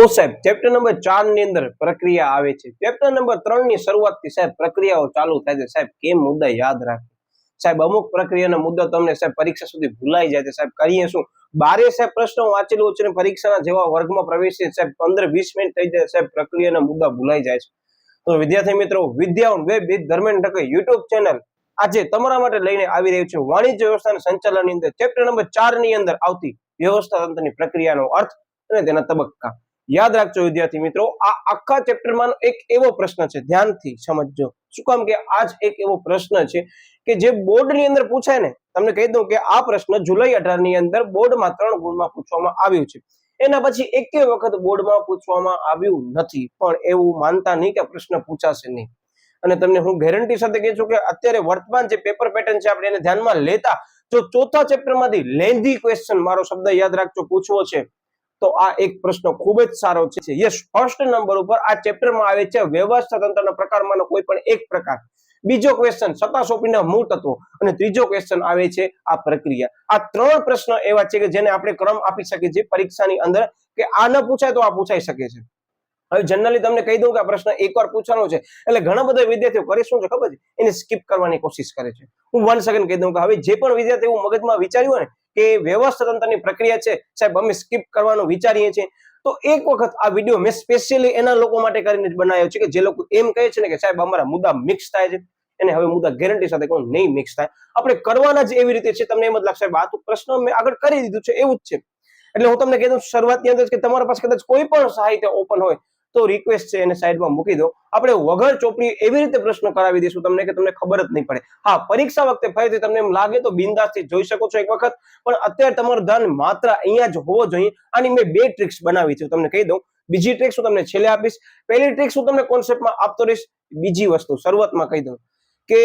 તો સાહેબ chapter number 4 ની અંદર પ્રક્રિયા આવે છે. ચેપ્ટર નંબર 3 ની શરૂઆતથી સાહેબ પ્રક્રિયાઓ ચાલુ થાય છે. સાહેબ કેમ મુદ્દા યાદ રાખે સાહેબ, અમુક પ્રક્રિયાના મુદ્દા તમને સાહેબ પરીક્ષા સુધી ભૂલાઈ જાય છે. સાહેબ કરીએ શું, બારે સાહેબ પ્રશ્નો વાંચેલું છે ને પરીક્ષાના જેવા વર્ગમાં પ્રવેશીએ સાહેબ 15-20 મિનિટ થઈ જાય સાહેબ પ્રક્રિયાના મુદ્દા ભૂલાઈ જાય છે. તો વિદ્યાર્થી મિત્રો, Vidya on web with Dharmendra Thakkar YouTube channel આજે તમારા માટે લઈને આવી રહ્યું છે વાણિજ્ય વ્યવસ્થાના સંચાલનની અંદર ચેપ્ટર નંબર 4 ની અંદર આવતી વ્યવસ્થા તંત્રની પ્રક્રિયાનો અર્થ અને તેના તબક્કા. યાદ રાખજો વિદ્યાર્થી મિત્રો, આ આખા ચેપ્ટરમાંનો એક એવો પ્રશ્ન છે, ધ્યાનથી સમજજો. શું કામ કે આજ એક એવો પ્રશ્ન છે કે જે બોર્ડની અંદર પૂછાય ને. તમને કહી દઉં કે આ પ્રશ્ન જુલાઈ 18 ની અંદર બોર્ડમાં 3 ગુણમાં પૂછવામાં આવ્યું છે. એના પછી એકે વખત બોર્ડમાં પૂછવામાં આવ્યું નથી, પણ એવું માનતા નહીં કે પ્રશ્ન પૂછાશે નહીં. અને તમને હું ગેરંટી સાથે કહું છું કે અત્યારે વર્તમાન જે પેપર પેટર્ન છે આપણે એને ધ્યાનમાં લેતા જો ચોથા ચેપ્ટરમાંથી લેન્ધી ક્વેશ્ચન, મારો શબ્દ યાદ રાખજો, પૂછવો છે તો આ એક પ્રશ્ન ખૂબ જ સારો છે. યસ, ફર્સ્ટ નંબર ઉપર આ ચેપ્ટરમાં આવે છે વ્યવસ્થા તંત્રના પ્રકારમાંનો કોઈ પણ એક પ્રકાર. બીજો ક્વેશ્ચન સત્તા મૂળ તત્વો અને ત્રીજો ક્વેશ્ચન આવે છે આ પ્રક્રિયા. આ 3 પ્રશ્નો એવા છે કે જેને આપણે ક્રમ આપી શકીએ છીએ પરીક્ષાની અંદર કે આ ન પૂછાય તો આ પૂછાઈ શકે છે. હવે જનરલી તમને કહી દઉં કે આ પ્રશ્ન એકવાર પૂછવાનો છે એટલે ઘણા બધા વિદ્યાર્થીઓ કરે શું છે ખબર છે, એને સ્કીપ કરવાની કોશિશ કરે છે. હું 1 સેકન્ડ કહી દઉં કે હવે જે પણ વિદ્યાર્થી એવું મગજમાં વિચાર્યું હોય ને કે વ્યવસ્થા તંત્રની પ્રક્રિયા છે સાહેબ અમે સ્કીપ કરવાનું વિચારીએ છીએ, તો એક વખત આ વિડીયો મેં સ્પેશિયલી એના લોકો માટે કરીને જ બનાવ્યો છે કે જે લોકો એમ કહે છે ને કે સાહેબ અમારા મુદ્દા મિક્સ થાય છે. એને હવે મુદ્દા ગેરંટી સાથે કહું નહીં મિક્સ થાય. આપણે કરવાના જ એવી રીતે છે, તમને એમ જ લાગશે સાહેબ આ તો પ્રશ્ન મેં આગળ કરી દીધું છે એવું જ છે. એટલે હું તમને કહી દઉં શરૂઆતની અંદર કે તમારા પાસે કદાચ કોઈ પણ સાહિત્ય ઓપન હોય તો રિક્વેસ્ટ છે એને સાઈડમાં મૂકી દો. આપણે વગર ચોપડી એવી રીતે પ્રશ્નો કરાવી દઈશું તમને કે તમને ખબર જ નહીં પડે. હા, પરીક્ષા વખતે ફરીથી તમને એમ લાગે તો બિંદાસથી જોઈ શકો છો એક વખત, પણ અત્યારે તમારું ધ્યાન માત્ર અહીંયા જ હોવો જોઈએ. આની મેં 2 ટ્રિક્સ બનાવી છે, તમને કહી દઉં. બીજી ટ્રિક્સ હું તમને છેલ્લે આપીશ. પહેલી ટ્રિક્સ હું તમને કોન્સેપ્ટમાં આપતો રહીશ. બીજી વસ્તુ શરૂઆતમાં કહી દઉં કે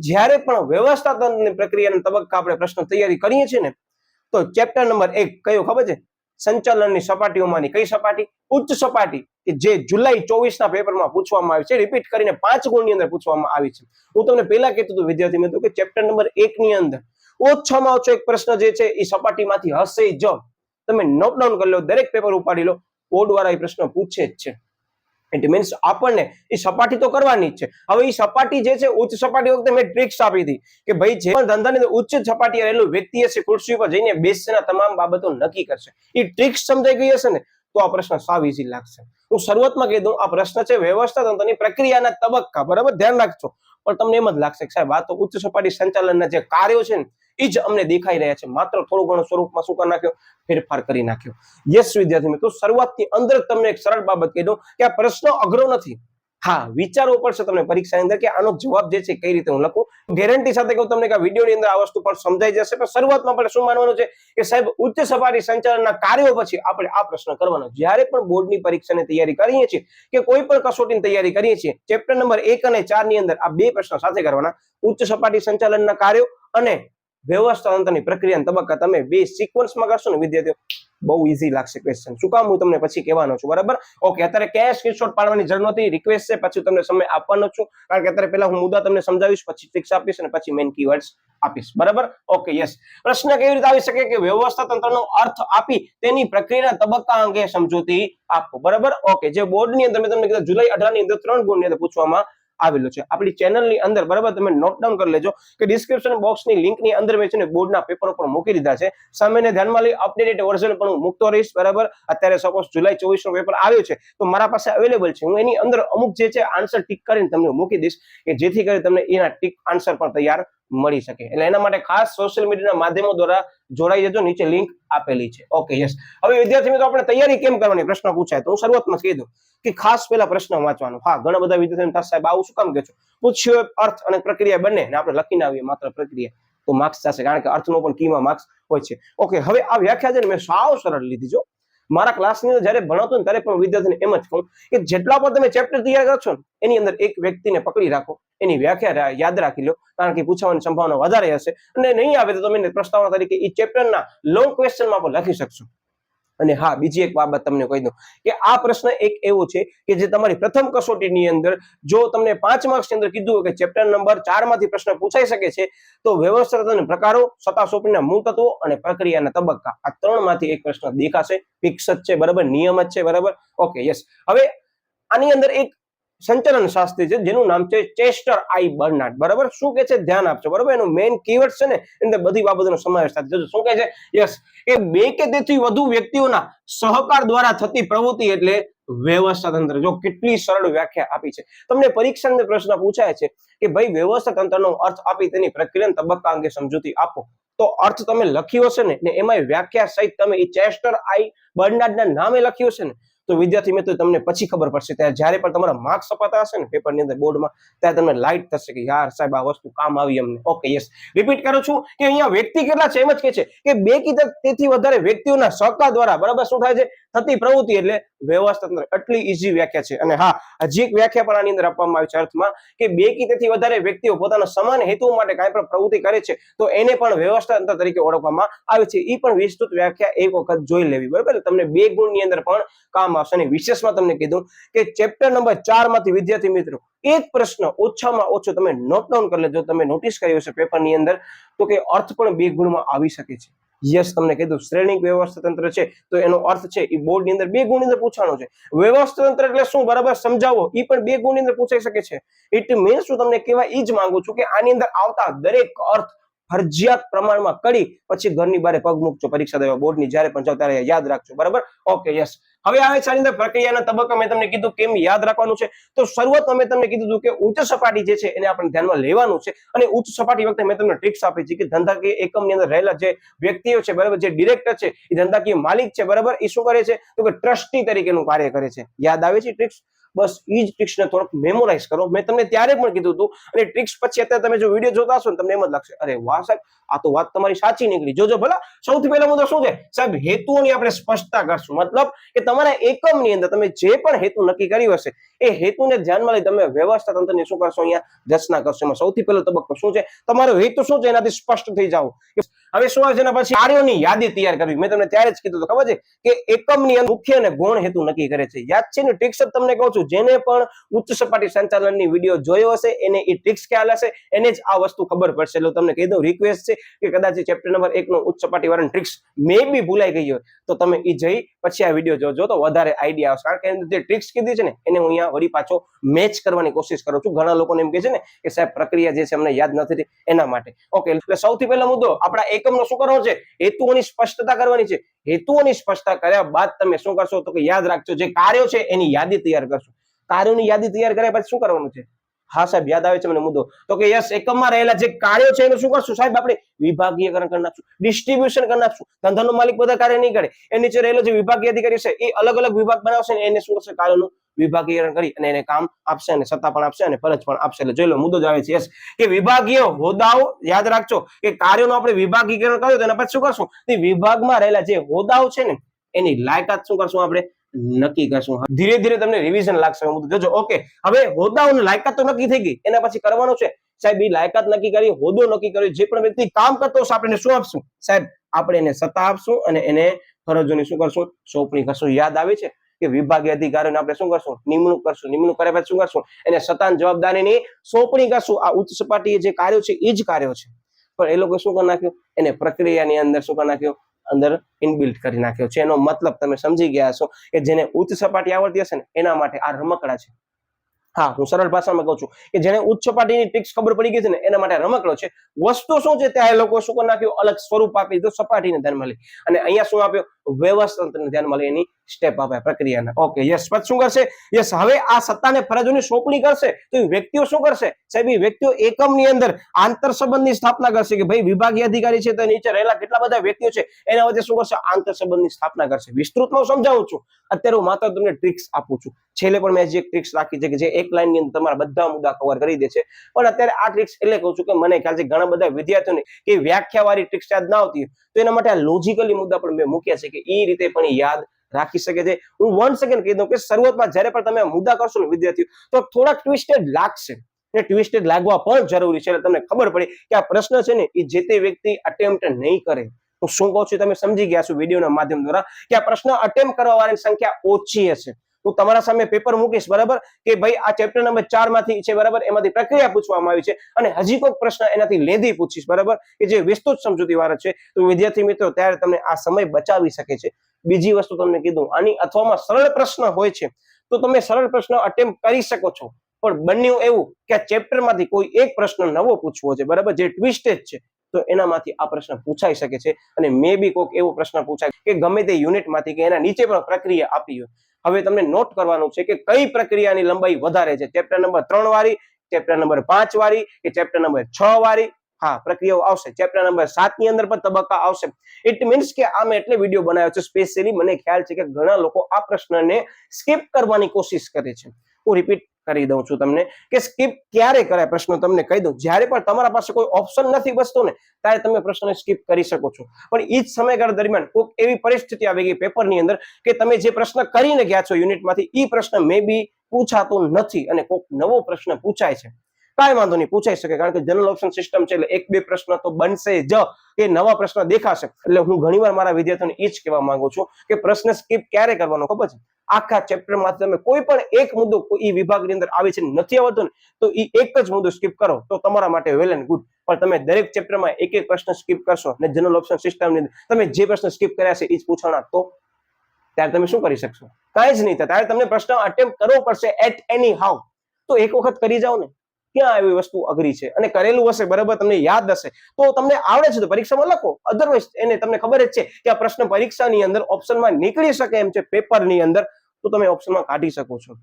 જ્યારે પણ વ્યવસ્થા તંત્રની પ્રક્રિયાના તબક્કા આપણે પ્રશ્ન તૈયારી કરીએ છીએ ને તો ચેપ્ટર નંબર 1 કયો ખબર છે? સંચાલનની સપાટીઓમાંની કઈ સપાટી? ઉચ્ચ સપાટી, કે જે જુલાઈ 24 ના પેપરમાં પૂછવામાં આવી છે. રિપીટ કરીને 5 ગુણની અંદર પૂછવામાં આવી છે. હું તમને પહેલા કહેતો હતો વિદ્યાર્થી મિત્રો કે ચેપ્ટર નંબર 1 ની અંદર ઓછામાં ઓછો એક પ્રશ્ન જે છે એ સપાટીમાંથી હશે જ. તમે નોટ ડાઉન કરી લો, દરેક પેપર ઉપાડી લો, બોર્ડ વાળા એ પ્રશ્ન પૂછે જ છે. ઇટ મીન્સ આપણને એ સપાટી તો કરવાની જ છે. હવે એ સપાટી જે છે ઉચ્ચ સપાટી વખતે મેં ટ્રિક્સ આપી હતી કે ભાઈ જે પણ ધંધાની અંદર ઉચ્ચ સપાટી રહેલું વ્યક્તિ હશે ખુરશી પર જઈને બેસીને તમામ બાબતો નક્કી કરશે. એ ટ્રિક્સ સમજાઈ ગઈ હશે ને તો આ પ્રશ્ન સાવ ઈઝી લાગશે. હું શરૂઆતમાં કહી દઉં આ પ્રશ્ન છે વ્યવસ્થા તંત્રની પ્રક્રિયાના તબક્કા, બરાબર? ધ્યાન રાખજો. પણ તમને એમ જ લાગશે કે સાહેબ આ તો ઉચ્ચ સપાટી સંચાલનના જે કાર્યો છે ને એ જ અમને દેખાઈ રહ્યા છે, માત્ર થોડું ઘણું સ્વરૂપમાં શું કરી નાખ્યો, ફેરફાર કરી નાખ્યો. યસ વિદ્યાર્થી મિત્રો, શરૂઆતની અંદર તમને એક સરળ બાબત કહી દઉં કે આ પ્રશ્ન અઘરો નથી. હા, વિચારવું પડશે તમને પરીક્ષાની અંદર કે આનો જવાબ જે છે કઈ રીતે હું લખું. ગેરંટી સાથે કહું તમને કે આ વિડીયોની અંદર આ વસ્તુ પણ સમજાઈ જશે. પણ શરૂઆતમાં આપણે શું માનવાનું છે કે સાહેબ ઉચ્ચ સપાટી સંચાલનના કાર્યો પછી આપણે આ પ્રશ્ન કરવાનો. જ્યારે પણ બોર્ડની પરીક્ષાની તૈયારી કરીએ છીએ કે કોઈ પણ કસોટીની તૈયારી કરીએ છીએ, ચેપ્ટર નંબર 1 અને 4 ની અંદર આ 2 પ્રશ્નો સાથે કરવાના. ઉચ્ચ સપાટી સંચાલનના કાર્યો અને વ્યવસ્થા તંત્રની પ્રક્રિયાના તબક્કા. તમે 2 સિક્વન્સમાં કરશો ને વિદ્યાર્થીઓ બહુ ઈઝી લાગશે ક્વેશ્ચન. શું કામ હું તમને પછી કહેવાનો છું, બરાબર? ઓકે, અત્યારે ક્યાંય સ્ક્રીનશોટ પાડવાની જરૂર નથી. રિક્વેસ્ટ છે, પછી તમને સમય આપવાનો છું, કારણ કે અત્યારે પહેલા હું મુદ્દા તમને સમજાવીશ, પછી ટ્રિક્સ આપીશ અને પછી મેઇન કીવર્ડ્સ આપીશ, બરાબર? Okay, yes. પ્રશ્ન કેવી રીતે આવી શકે કે વ્યવસ્થા તંત્રનો અર્થ આપી તેની પ્રક્રિયાના તબક્કા અંગે સમજૂતી આપો, બરાબર? ઓકે, જે બોર્ડની અંદર મેં તમને કીધું જુલાઈ 18 ની અંદર 3 ગુણની અંદર પૂછવામાં આવેલો છે. આપણી ચેનલની અંદર, બરાબર? તમે નોટ ડાઉન કરી લેજો કે ડિસ્ક્રિપ્શન બોક્સની લિંકની અંદર મેં છે ને બોર્ડના પેપરો પણ મૂકી દીધા છે. સામેને ધ્યાનમાં લઈ અપડેટેડ વર્ઝન પણ હું મૂકતો રહીશ, બરાબર? અત્યારે સપોઝ જુલાઈ 24 નો પેપર આવ્યો છે તો મારા પાસે અવેલેબલ છે. હું એની અંદર અમુક જે છે આન્સર ટિક કરીને તમને મૂકી દઈશ કે જેથી કરી તમને એના ટિક આન્સર પણ તૈયાર મળી શકે. એટલે એના માટે ખાસ સોશિયલ મીડિયાના માધ્યમો દ્વારા જોડાઈ જજો, નીચે લિંક આપેલી છે. Okay, yes. હવે વિદ્યાર્થી મિત્રો, આપણે તૈયારી કેમ કરવાની પ્રશ્ન પૂછાય તો હું શરૂઆતમાં કહી દઉં કે ખાસ પહેલા પ્રશ્ન વાંચવાનો. હા, ઘણા બધા વિદ્યાર્થીઓ સાહેબ આવું શું કામ કહો છો? પૂછ્યો અર્થ અને પ્રક્રિયા બંને ને આપણે લખીને આવીએ માત્ર પ્રક્રિયા તો માર્ક્સ થશે, કારણ કે અર્થનો પણ કીમાં માર્ક્સ હોય છે. ઓકે, હવે આ વ્યાખ્યા છે ને મેં સાવ સરળ લીધી. જો મારા ક્લાસની અંદર જ્યારે ભણાવતો ને ત્યારે પણ વિદ્યાર્થીને એમ જ કહું કે જેટલા પણ તમે ચેપ્ટર તૈયાર કરો છો ને એની અંદર એક વ્યક્તિને પકડી રાખો, એની વ્યાખ્યા યાદ રાખી લો, કારણ કે પૂછવાની સંભાવના વધારે હશે અને નહીં આવે તો તમે પ્રસ્તાવના તરીકે એ ચેપ્ટરના લોંગ ક્વેશ્ચનમાં પણ લખી શકશો. અને હા, બીજી એક બાબત તમને કહી દઉં કે આ પ્રશ્ન એક એવો છે કે જે તમારી પ્રથમ કસોટીની અંદર જો તમને 5 માર્ક્સની અંદર કીધું હોય કે ચેપ્ટર નંબર 4 માંથી પ્રશ્ન પૂછાઈ શકે છે, તો વ્યવસ્થાપન પ્રકારો, સત્તા સોંપણીના મૂળ તત્વો અને પ્રક્રિયાના તબક્કા, આ ત્રણમાંથી એક પ્રશ્ન દેખાશે. ફિક્સ જ છે, બરાબર, નિયમ જ છે, બરાબર. Okay, yes. હવે આની અંદર એક સંચાલન શાસ્ત્રી છે જેનું નામ છે ચેસ્ટર આઈ બર્નાર્ડ, બરાબર. શું કે છે ધ્યાન આપજો, બરાબર. એનું મેઇન કીવર્ડ છે ને અંદર બધી બાબતોનો સમાવેશ થાય છે. શું કહે છે? યસ, એ બે કે તેથી વધુ વ્યક્તિઓના સહકાર દ્વારા થતી પ્રવૃત્તિ એટલે વ્યવસ્થા તંત્ર. જો કેટલી સરળ વ્યાખ્યા આપી છે. તમને પરીક્ષાની અંદર પ્રશ્ન પૂછાય છે કે ભાઈ વ્યવસ્થા તંત્રનો અર્થ આપી તેની પ્રક્રિયા તબક્કા અંગે સમજૂતી આપો, તો અર્થ તમે લખ્યો હશે ને એમાં વ્યાખ્યા સહિત તમે એ ચેસ્ટર આઈ બર્નાર્ડના નામે લખ્યું હશે ને તો વિદ્યાર્થી મિત્રો તમને પછી ખબર પડશે, ત્યારે જ્યારે પણ તમારા માર્ક્સ અપાતા હશે ને પેપરની અંદર બોર્ડમાં, ત્યારે તમને લાઈટ થશે કે યાર સાહેબ આ વસ્તુ કામ આવી અમને. Okay, yes. રિપીટ કરું છું કે અહીંયા વ્યક્તિ કેટલા છે એમ જ કે છે કે બે કે તેથી વધારે વ્યક્તિઓના સહકાર દ્વારા, બરાબર, શું થાય છે થતી પ્રવૃત્તિ એટલે વ્યવસ્થા તંત્ર. આટલી ઈઝી વ્યાખ્યા છે. અને હા, હજી એક વ્યાખ્યા પણ આની અંદર આપવામાં આવી છે અર્થમાં કે બે કે તેથી વધારે વ્યક્તિઓ પોતાના સમાન હેતુઓ માટે કાંઈ પણ પ્રવૃત્તિ કરે છે તો એને પણ વ્યવસ્થા તંત્ર તરીકે ઓળખવામાં આવે છે. એ પણ વિસ્તૃત વ્યાખ્યા એક વખત જોઈ લેવી, બરાબર. તમને 2 ગુણની અંદર પણ કામ આવશે. અને વિશેષમાં તમને કીધું કે ચેપ્ટર નંબર 4 માંથી વિદ્યાર્થી મિત્રો એક પ્રશ્ન ઓછામાં ઓછો તમે નોટ ડાઉન કરી લેજો. તમે નોટિસ કર્યું હશે પેપરની અંદર તો કે અર્થ પણ 2 ગુણમાં આવી શકે છે. યસ, તમને કીધું શ્રેણિક વ્યવસ્થા તંત્ર છે તો એનો અર્થ છે એ બોર્ડની અંદર 2 ગુણની અંદર પૂછવાનો છે. વ્યવસ્થા તંત્ર એટલે શું, બરાબર, સમજાવો, એ પણ 2 ગુણની અંદર પૂછાઈ શકે છે. ઇટ મીન્સ હું તમને કહેવા ઈ જ માંગુ છું કે આની અંદર આવતા દરેક અર્થ ફરજિયાત પ્રમાણમાં કરી પછી ઘરની બહાર પગ મૂકજો પરીક્ષા દેવા બોર્ડની જ્યારે પણ જાવ ત્યારે યાદ રાખજો, બરાબર. Okay, yes. હવે આવે છે આની અંદર પ્રક્રિયાના તબક્કા. મેં તમને કીધું કેમ યાદ રાખવાનું છે. તો શરૂઆતમાં મેં તમને કીધું કે ઉચ્ચ સપાટી જે છે એને આપણે ધ્યાનમાં લેવાનું છે. અને ઉચ્ચ સપાટી વખતે મેં તમને ટ્રિક્સ આપી છે કે ધંધાકીય એકમની અંદર રહેલા જે વ્યક્તિઓ છે, બરાબર, જે ડિરેક્ટર છે, એ ધંધાકીય માલિક છે, બરાબર, એ શું કરે છે તો કે ટ્રસ્ટી તરીકેનું કાર્ય કરે છે. યાદ આવે છે ટ્રિક્સ? બસ એ જ ટ્રિક્સને થોડોક મેમોરાઇઝ કરો. મેં તમને ત્યારે પણ કીધું હતું અને ટ્રિક્સ પછી અત્યારે તમે જો વિડીયો જોતા હશો ને તમને એમ જ લાગશે અરે વાહ સાહેબ, આ તો વાત તમારી સાચી નીકળી. જોજો ભલા. સૌથી પહેલા મુદ્દો શું છે સાહેબ? હેતુઓની આપણે સ્પષ્ટતા કરશું. મતલબ કે તમારા એકમની અંદર તમે જે પણ હેતુ નક્કી કર્યો હશે એ હેતુને ધ્યાનમાં લઈ તમે વ્યવસ્થા તંત્રની શું કરશો? અહીંયા રચના કરશો. એમાં સૌથી પહેલો તબક્કો શું છે? તમારો હેતુ શું છે એનાથી સ્પષ્ટ થઈ જાવ. હવે શું આવે છે એના પછી કાર્યોની યાદી તૈયાર કરવી. મેં તમને ત્યારે જ કીધું તો ખબર છે કે એકમની મુખ્ય અને ગૌણ હેતુ નક્કી કરે છે. યાદ છે ને? ટ્રિક્સ જ તમને કહું છું. જેને પણ ઉચ્ચ સપાટી સંચાલનની વિડીયો જોયો હશે એને એ ટ્રિક્સ ખ્યાલ હશે, એને જ આ વસ્તુ ખબર પડશે. એટલે તમને કહી દઉં, રિક્વેસ્ટ છે કે કદાચ ચેપ્ટર નંબર 1 નો ઉચ્ચ સપાટી વાળાની ટ્રિક્સ મે બી ભૂલાઈ ગઈ હોય તો તમે એ જઈ પછી આ વિડીયો જોજો તો વધારે આઈડિયા આવશે. કારણ કે જે ટ્રિક્સ કીધી છે ને એને હું અહીંયા વળી પાછો મેચ કરવાની કોશિશ કરું છું. ઘણા લોકોને એમ કહે છે ને કે સાહેબ પ્રક્રિયા જે છે અમને યાદ નથી એના માટે. ઓકે, એટલે સૌથી પહેલો મુદ્દો આપણા એકમનો શું કરવાનો છે? હેતુઓની સ્પષ્ટતા કરવાની છે. હેતુઓની સ્પષ્ટતા કર્યા બાદ તમે શું કરશો તો કે યાદ રાખજો જે કાર્યો છે એની યાદી તૈયાર કરશો. કાર્યોની યાદી તૈયાર કર્યા પછી શું કરવાનું છે? હા સાહેબ, યાદ આવે છે મને મુદ્દો. તો કે યસ, એકમમાં રહેલા જે કાર્યો છે એનું શું કરશું સાહેબ? આપણે વિભાગીયકરણ કરી નાખશું, ડિસ્ટ્રીબ્યુશન કરી નાખશું. ધંધાનો માલિક બધા કાર્ય નહીં કરે. એ નીચે રહેલો જે વિભાગીય અધિકારી છે એ અલગ અલગ વિભાગ બનાવશે ને એને શું કરશે? કાર્યોનું વિભાગીયકરણ કરી અને એને કામ આપશે અને સત્તા પણ આપશે અને ફરજ પણ આપશે. એટલે જોઈ લો મુદ્દો જ આવે છે. યસ, કે વિભાગીય હોદ્દાઓ યાદ રાખજો કે કાર્યોનો આપણે વિભાગીકરણ કર્યું તો એના પછી શું કરશું? તે વિભાગમાં રહેલા જે હોદ્દાઓ છે ને એની લાયકાત શું કરશું? આપણે નક્કી કરશું. ધીરે ધીરે તમને રિવિઝન લાગશે. જોજો. ઓકે, હવે હોદ્દાઓની લાયકાત તો નક્કી થઈ ગઈ. એના પછી કરવાનું છે સાહેબ એ લાયકાત નક્કી કરી, હોદ્દો નક્કી કર્યો. જે પણ વ્યક્તિ કામ કરતો હશે આપણે શું આપશું સાહેબ? આપણે એને સત્તા આપશું અને એને ફરજોની શું કરશું? સોંપણી કરશું. યાદ આવે છે કે વિભાગીય અધિકારીઓને આપણે શું કરશું? નિમણૂક કરશું. નિમણૂક કર્યા પછી શું કરશું? એને સત્તા જવાબદારીની સોંપણી કરશું. આ ઉચ્ચ સપાટીએ જે કાર્યો છે એ જ કાર્યો છે, પણ એ લોકો શું કરી નાખ્યું? એને પ્રક્રિયાની અંદર શું કરી નાખ્યું? અંદર ઇનબિલ્ટ કરી નાખ્યો છે. એનો મતલબ તમે સમજી ગયા છો કે જેને ઉચ્ચ સપાટી આવડતી હશે ને એના માટે આ રમકડા છે. હા, હું સરળ ભાષામાં કહું છું કે જેને ઉચ્ચ સપાટીની ટ્રિક્સ ખબર પડી ગઈ છે ને એના માટે રમકડો છે. વસ્તુ શું છે ત્યાં એ લોકો શું કરી નાખ્યું? અલગ સ્વરૂપ આપી દીધું સપાટીને ધ્યાનમાં લઈ. અને અહીંયા શું આપ્યું? વ્યવસ્થાને ધ્યાનમાં લઈ એની સ્ટેપ આપ્યા પ્રક્રિયાના. Okay, yes. પછી શું કરશે? યસ, હવે આ સત્તાને ફરજોની સોંપણી કરશે તો એ વ્યક્તિઓ શું કરશે સાહેબ? એ વ્યક્તિઓ એકમની અંદર આંતર સંબંધની સ્થાપના કરશે કે ભાઈ વિભાગીય અધિકારી છે તો નીચે રહેલા કેટલા બધા વ્યક્તિઓ છે એના વચ્ચે શું કરશે? આંતર સંબંધની સ્થાપના કરશે. વિસ્તૃતમાં સમજાવું છું. અત્યારે હું માત્ર તમને ટ્રિક્સ આપું છું. છેલ્લે પણ મેં જે ટ્રિક્સ રાખી છે કે જે એક લાઈનની અંદર તમારા બધા મુદ્દા કવર કરી દે છે. પણ અત્યારે આ ટ્રિક્સ એટલે કહું છું કે મને ખ્યાલ છે ઘણા બધા વિદ્યાર્થીઓને કે વ્યાખ્યાવાળી ટ્રિક્સ યાદ ના આવતી તો એના માટે આ લોજિકલી મુદ્દા પણ મેં મૂક્યા છે કે એ રીતે પણ યાદ રાખી શકે છે. હું 1 સેકન્ડ કહી દઉં કે શરૂઆતમાં જ્યારે પણ તમે મુદ્દા કરશો ને વિદ્યાર્થીઓ તો થોડાક ટ્વિસ્ટેડ લાગશે. એ ટ્વિસ્ટેડ લાગવા પણ જરૂરી છે. એટલે તમને ખબર પડે કે આ પ્રશ્ન છે ને એ જે તે વ્યક્તિ અટેમ્પ્ટ નહીં કરે હું શું કહું છું તમે સમજી ગયા છો વિડીયોના માધ્યમ દ્વારા કે આ પ્રશ્ન અટેમ્પ્ટ કરવા વાળાની સંખ્યા ઓછી હશે. હું તમારા સામે પેપર મૂકીશ બરાબર કે ભાઈ આ ચેપ્ટર નંબર 4 માંથી છે બરાબર, એમાંથી પ્રક્રિયા પૂછવામાં આવી છે અને હજી કોઈ પ્રશ્ન એનાથી લેધી પૂછીશ બરાબર કે જે વિસ્તૃત સમજૂતી વાળા છે, તો વિદ્યાર્થી મિત્રો ત્યારે તમને આ સમય બચાવી શકે છે. બીજી વસ્તુ તમને કીધું, આની અથવામાં સરળ પ્રશ્ન હોય છે તો તમે સરળ પ્રશ્ન અટેમ્પ્ટ કરી શકો છો, પણ બન્યું એવું કે આ ચેપ્ટર માંથી કોઈ એક પ્રશ્ન નવો પૂછવો છે બરાબર, જે ટ્વિસ્ટેડ છે, તો એનામાંથી આ પ્રશ્ન પૂછાઈ શકે છે અને મે બી કોઈક એવો પ્રશ્ન પૂછાય કે ગમે તે યુનિટ માંથી કે એના નીચે પણ પ્રક્રિયા આપી હોય. હવે તમને નોટ કરવાનું છે કે કઈ પ્રક્રિયાની લંબાઈ વધારે છે, ચેપ્ટર નંબર 3 વાળી, ચેપ્ટર નંબર 5 વાળી કે ચેપ્ટર નંબર 6 વાળી. હા, પ્રક્રિયાઓ આવશે. ચેપ્ટર નંબર 7 ની અંદર પણ તબક્કા આવશે. ઇટ મીન્સ કે આ મેં એટલે વિડીયો બનાવ્યો છે સ્પેશિયલી, મને ખ્યાલ છે કે ઘણા લોકો આ પ્રશ્નને સ્કીપ કરવાની કોશિશ કરે છે. હું રિપીટ કરી દઉં છું તમને કે સ્કીપ ક્યારે કરાય, પ્રશ્ન તમને કહી દઉં. જ્યારે પણ તમારા પાસે કોઈ ઓપ્શન નથી બચતો ને ત્યારે તમે પ્રશ્નને સ્કીપ કરી શકો છો, પણ એ જ સમયગાળા દરમિયાન કોઈક એવી પરિસ્થિતિ આવી ગઈ પેપરની અંદર કે તમે જે પ્રશ્ન કરીને ગયા છો યુનિટમાંથી એ પ્રશ્ન મે બી પૂછાતો નથી અને કોઈક નવો પ્રશ્ન પૂછાય છે. કાંઈ વાંધો નહીં, પૂછાઈ શકે, કારણ કે જનરલ ઓપ્શન સિસ્ટમ છે એટલે એક બે પ્રશ્ન તો બનશે જ, કે નવા પ્રશ્ન દેખાશે. એટલે હું ઘણીવાર મારા વિદ્યાર્થીઓને એ જ કહેવા માંગુ છું કે પ્રશ્ન સ્કીપ ક્યારે કરવાનો ખબર છે? આખા ચેપ્ટરમાંથી તમે કોઈ પણ એક મુદ્દો એ વિભાગની અંદર આવે છે નથી આવતો ને તો એ એક જ મુદ્દો સ્કીપ કરો તો તમારા માટે વેલ એન્ડ ગુડ. પણ તમે દરેક ચેપ્ટરમાં એક એક પ્રશ્ન સ્કીપ કરશો ને જનરલ ઓપ્શન સિસ્ટમની અંદર તમે જે પ્રશ્ન સ્કીપ કર્યા છે એ જ પૂછવાના, તો ત્યારે તમે શું કરી શકશો? કાંઈ જ નહીં. ત્યારે તમને પ્રશ્ન અટેમ્પ્ટ કરવો પડશે એટ એની હાઉ. તો એક વખત કરી જાઓ ને, ક્યાં આવી વસ્તુ અઘરી છે, અને કરેલું હશે બરાબર, તમને યાદ હશે તો તમને આવડે છે તો પરીક્ષામાં લખો. અધરવાઇઝ એને તમને ખબર જ છે કે આ પ્રશ્ન પરીક્ષાની અંદર ઓપ્શનમાં નીકળી શકે એમ છે પેપરની અંદર, તો તમે ઓપ્શનમાં કાઢી શકો છો.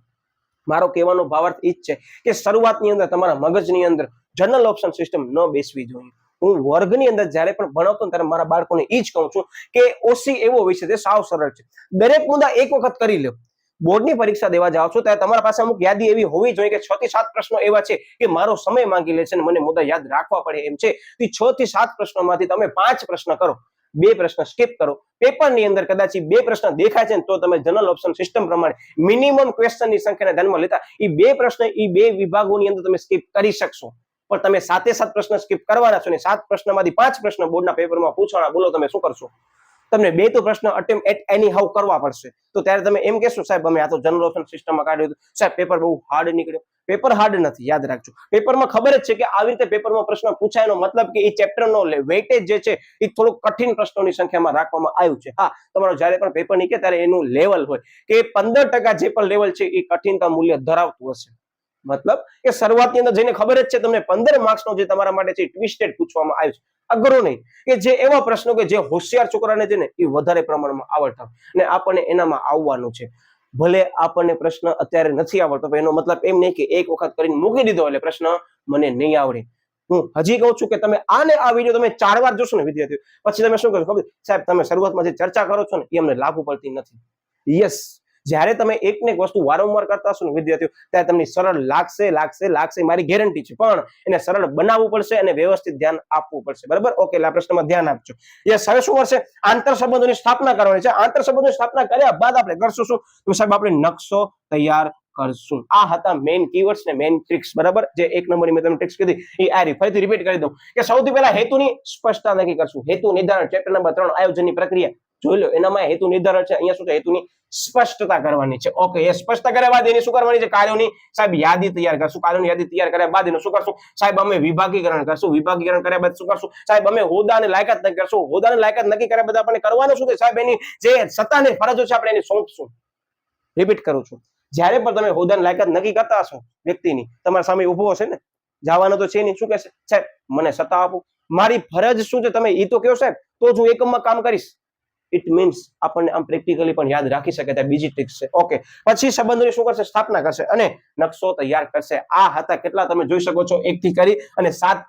મારો કહેવાનો ભાવાર્થ એ જ છે કે શરૂઆતની અંદર તમારા મગજની અંદર જનરલ ઓપ્શન સિસ્ટમ ન બેસવી જોઈએ. હું વર્ગની અંદર જ્યારે પણ ભણાવતો ત્યારે મારા બાળકોને એ જ કહું છું કે ઓસી એવો વિષય છે સાવ સરળ છે, દરેક મુદ્દા એક વખત કરી લો. બોર્ડની પરીક્ષા દેવા જાઓ છો ત્યારે તમારા પાસે અમુક યાદી એવી હોવી જોઈએ કે 6 થી 7 પ્રશ્નો એવા છે કે મારો સમય માંગી લે છે અને મને મુદ્દા યાદ રાખવા પડે એમ છે. 6 થી 7 પ્રશ્નોમાંથી તમે 5 પ્રશ્ન કરો, 2 પ્રશ્ન સ્કીપ કરો. પેપરની અંદર કદાચ 2 પ્રશ્ન દેખાય છે તો તમે જનરલ ઓપ્શન સિસ્ટમ પ્રમાણે મિનિમમ ક્વેશ્ચનની સંખ્યાને ધ્યાનમાં લેતા એ 2 પ્રશ્ન એ 2 વિભાગોની અંદર તમે સ્કીપ કરી શકશો. પણ તમે 7 પ્રશ્ન સ્કીપ કરવાના છો ને 7 પ્રશ્નમાંથી 5 પ્રશ્ન બોર્ડના પેપરમાં પૂછવાના, બોલો તમે શું કરશો? તમને 2 તો પ્રશ્ન અટેમ્પ્ટ એટ એની હાઉ કરવા પડશે. તો ત્યારે તમે એમ કહેશો સાહેબ અમે આ તો જનરલ ઓપ્શન સિસ્ટમમાં કાઢ્યું હતું, સાહેબ પેપર બહુ હાર્ડ નીકળ્યો. પેપર હાર્ડ નથી, યાદ રાખજો. પેપરમાં ખબર જ છે કે આવી રીતે પેપરમાં પ્રશ્ન પૂછાયનો મતલબ કે એ ચેપ્ટરનો વેઇટેજ જે છે એ થોડું કઠિન પ્રશ્નોની સંખ્યામાં રાખવામાં આવ્યું છે. હા, તમારો જ્યારે પણ પેપર નીકળે ત્યારે એનું લેવલ હોય કે 15% જે પણ લેવલ છે એ કઠિનતા મૂલ્ય ધરાવતું હશે. મતલબ કે શરૂઆતની અંદર જઈને ખબર જ છે તમને 15 માર્ક્સનો જે તમારા માટે છે ટ્વિસ્ટેડ પૂછવામાં આવ્યું છે, અઘરો નહીં, કે જે એવા પ્રશ્નો કે જે હોશિયાર છોકરાને છે ને એ વધારે પ્રમાણમાં આવડતા અને આપણને એનામાં આવવાનું છે. ભલે આપણને પ્રશ્ન અત્યારે નથી આવડતો પણ એનો મતલબ એમ નહીં કે એક વખત કરીને મૂકી દીધો એટલે પ્રશ્ન મને નહીં આવડે. હું હજી કહું છું કે તમે આને આ વિડીયો તમે 4 વાર જોશો ને વિદ્યાર્થીઓ, પછી તમે શું કરશો ખબર? સાહેબ તમે શરૂઆતમાં જે ચર્ચા કરો છો ને એ અમને લાગુ પડતી નથી. યસ, જ્યારે તમે એકને એક વસ્તુ વારંવાર કરતા હશો ને વિદ્યાર્થીઓ ત્યારે તમને સરળ લાગશે, મારી ગેરંટી છે, પણ એને સરળ બનાવવું પડશે અને વ્યવસ્થિત ધ્યાન આપવું પડશે. બરાબર? ઓકે, એટલે આ પ્રશ્નમાં ધ્યાન આપજો. યસ, હવે શું કરશે? આંતર સંબંધોની સ્થાપના કરવાની છે. આંતર સંબંધોની સ્થાપના કર્યા બાદ આપણે કરશું શું? તો સાહેબ આપણે નકશો તૈયાર કરશું. આ હતા મેઇન કીવર્ડ્સ ને મેઇન ટ્રિક્સ. બરાબર? જે 1 નંબરની મેં તમને ટ્રિક્સ કીધી એ આ રહી. ફરીથી રિપીટ કરી દઉં કે સૌથી પહેલા હેતુની સ્પષ્ટતા નક્કી કરશું. હેતુ નિર્ધારણ, ચેપ્ટર નંબર 3 આયોજનની પ્રક્રિયા જોઈ લો. એનામાં હેતુ નિર્ધારણ છે, અહીંયા શું છે? હેતુની સ્પષ્ટતા કરવાની છે. ઓકે, એ સ્પષ્ટતા કર્યા બાદ એની શું કરવાની છે? કાર્યોની સાહેબ યાદી તૈયાર કરશું. કાર્યોની યાદી તૈયાર કર્યા બાદ એનું શું કરશું? સાહેબ અમે વિભાગીકરણ કરશું. વિભાગીકરણ કર્યા બાદ શું કરશું? સાહેબ અમે હોદ્દા અને લાયકાત નક્કી કરશું. હોદ્દા અને લાયકાત નક્કી કર્યા બાદ આપણે કરવાનું શું છે? સાહેબ એની જે સત્તાની ફરજો છે આપણે એને સોંપશું. રિપીટ કરું છું, જ્યારે પણ તમે હોદ્દા અને લાયકાત નક્કી કરતા હશો વ્યક્તિની, તમારા સામે ઉભો હશે ને, જવાનો તો છે નહીં, શું કહેશે? સાહેબ મને સત્તા આપો, મારી ફરજ શું છે તમે એ તો કહો સાહેબ, તો જ હું એકમમાં કામ કરીશ. ઇટ મીન્સ આપણને આમ પ્રેક્ટિકલી પણ યાદ રાખી શકે ત્યાં બીજી ટ્રિક છે. ઓકે, પછી સંબંધોની શું કરશે? સ્થાપના કરશે અને નકશો તૈયાર કરશે. આ હતા કેટલા તમે જોઈ શકો છો 1 થી કરી અને 7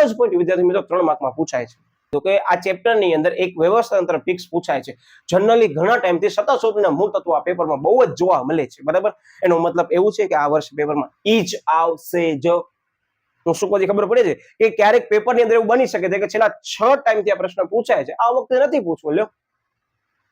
જ પોઈન્ટ વિદ્યાર્થી મિત્રો 3 માર્કમાં પૂછાય છે. તો કે આ ચેપ્ટરની અંદર એક વ્યવસ્થા તંત્ર ફિક્સ પૂછાય છે. જનરલી ઘણા ટાઈમથી સતત શોધના મૂળ તત્વો આ પેપરમાં બહુ જ જોવા મળે છે. બરાબર? એનો મતલબ એવું છે કે આ વર્ષ પેપરમાં ઈ જ આવશે જ. હું શું કહું ખબર પડે છે કે ક્યારેક પેપરની અંદર એવું બની શકે છે કે છેલ્લા 6 ટાઈમથી આ પ્રશ્ન પૂછાય છે, આ વખતે નથી પૂછવો. લ્યો,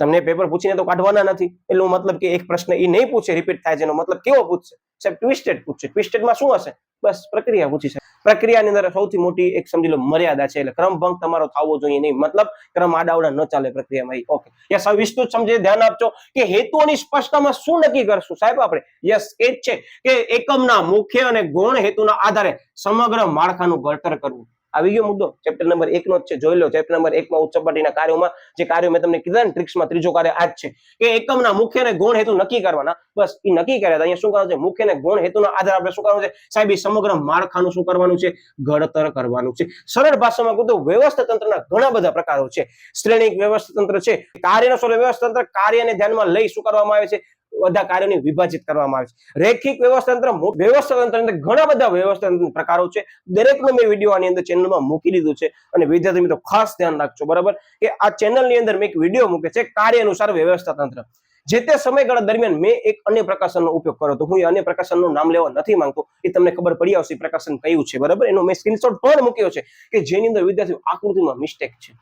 તમને પેપર પૂછીને તો કાઢવાના નથી, એટલે મતલબ કે એક પ્રશ્ન એ નહીં પૂછે રિપીટ થાય છે એનો મતલબ કેવો પૂછશે સાહેબ? ટ્વિસ્ટેડ પૂછશે. ટ્વિસ્ટેડમાં શું હશે? બસ પ્રક્રિયા પૂછી છે. પ્રક્રિયાની અંદર સૌથી મોટી એક સમજી લો મર્યાદા છે, એટલે ક્રમભંગ તમારો થવો જોઈએ નહીં, મતલબ ક્રમ આડાવડા ન ચાલે પ્રક્રિયામાં. ઓકે, યસ, હવે વિસ્તૃત સમજે, ધ્યાન આપજો કે હેતુઓની સ્પષ્ટતામાં શું નક્કી કરશું સાહેબ આપણે? યસ, એ જ છે કે એકમના મુખ્ય અને ગૌણ હેતુના આધારે સમગ્ર માળખાનું ઘડતર કરવું. આવી ગયો મુદ્દો. ચેપ્ટર નંબર 1 નો જ છે, જોઈ લો. ચેપ્ટર નંબર 1 માં ઉચ્ચ સપાટીના કાર્યોમાં જે કાર્યો મેં તમને કીધા ને ટ્રિક્સમાં, ત્રીજો કાર્ય આ જ છે કે એકમના મુખ્ય અને ગૌણ હેતુ નક્કી કરવાના. બસ એ નક્કી કર્યા. અહીંયા શું કરવાનું છે? મુખ્ય અને ગૌણ હેતુના આધારે આપણે શું કરવાનું છે સાહેબ? એ સમગ્ર માળખાનું શું કરવાનું છે? ઘડતર કરવાનું છે. સરળ ભાષામાં કહું તો વ્યવસ્થા તંત્રના ઘણા બધા પ્રકારો છે. શ્રેણીક વ્યવસ્થા તંત્ર છે, કાર્યનો સ્વરૂપ વ્યવસ્થા તંત્ર, કાર્યને ધ્યાનમાં લઈ શું કરવામાં આવે છે? બધા કાર્યોને વિભાજિત કરવામાં આવે છે. રેખિક વ્યવસ્થા તંત્ર, વ્યવસ્થા તંત્ર અંદર ઘણા બધા વ્યવસ્થા તંત્ર પ્રકારો છે. દરેકનો મેં વિડીયો આની અંદર ચેનલમાં મૂકી દીધું છે, અને વિદ્યાર્થી મિત્રો ખાસ ધ્યાન રાખજો, બરાબર, કે આ ચેનલની અંદર મેં એક વિડીયો મૂકે છે કાર્ય અનુસાર વ્યવસ્થા તંત્ર. જે તે સમયગાળા દરમિયાન મેં એક અન્ય પ્રકાશનનો ઉપયોગ કર્યો હતો. હું એ અન્ય પ્રકાશનનું નામ લેવા નથી માંગતો, એ તમને ખબર પડી આવશે પ્રકાશન કયું છે, બરાબર. એનો મેં સ્ક્રીનશોટ પણ મૂક્યો છે કે જેની અંદર વિદ્યાર્થીઓ આકૃતિમાં મિસ્ટેક છે.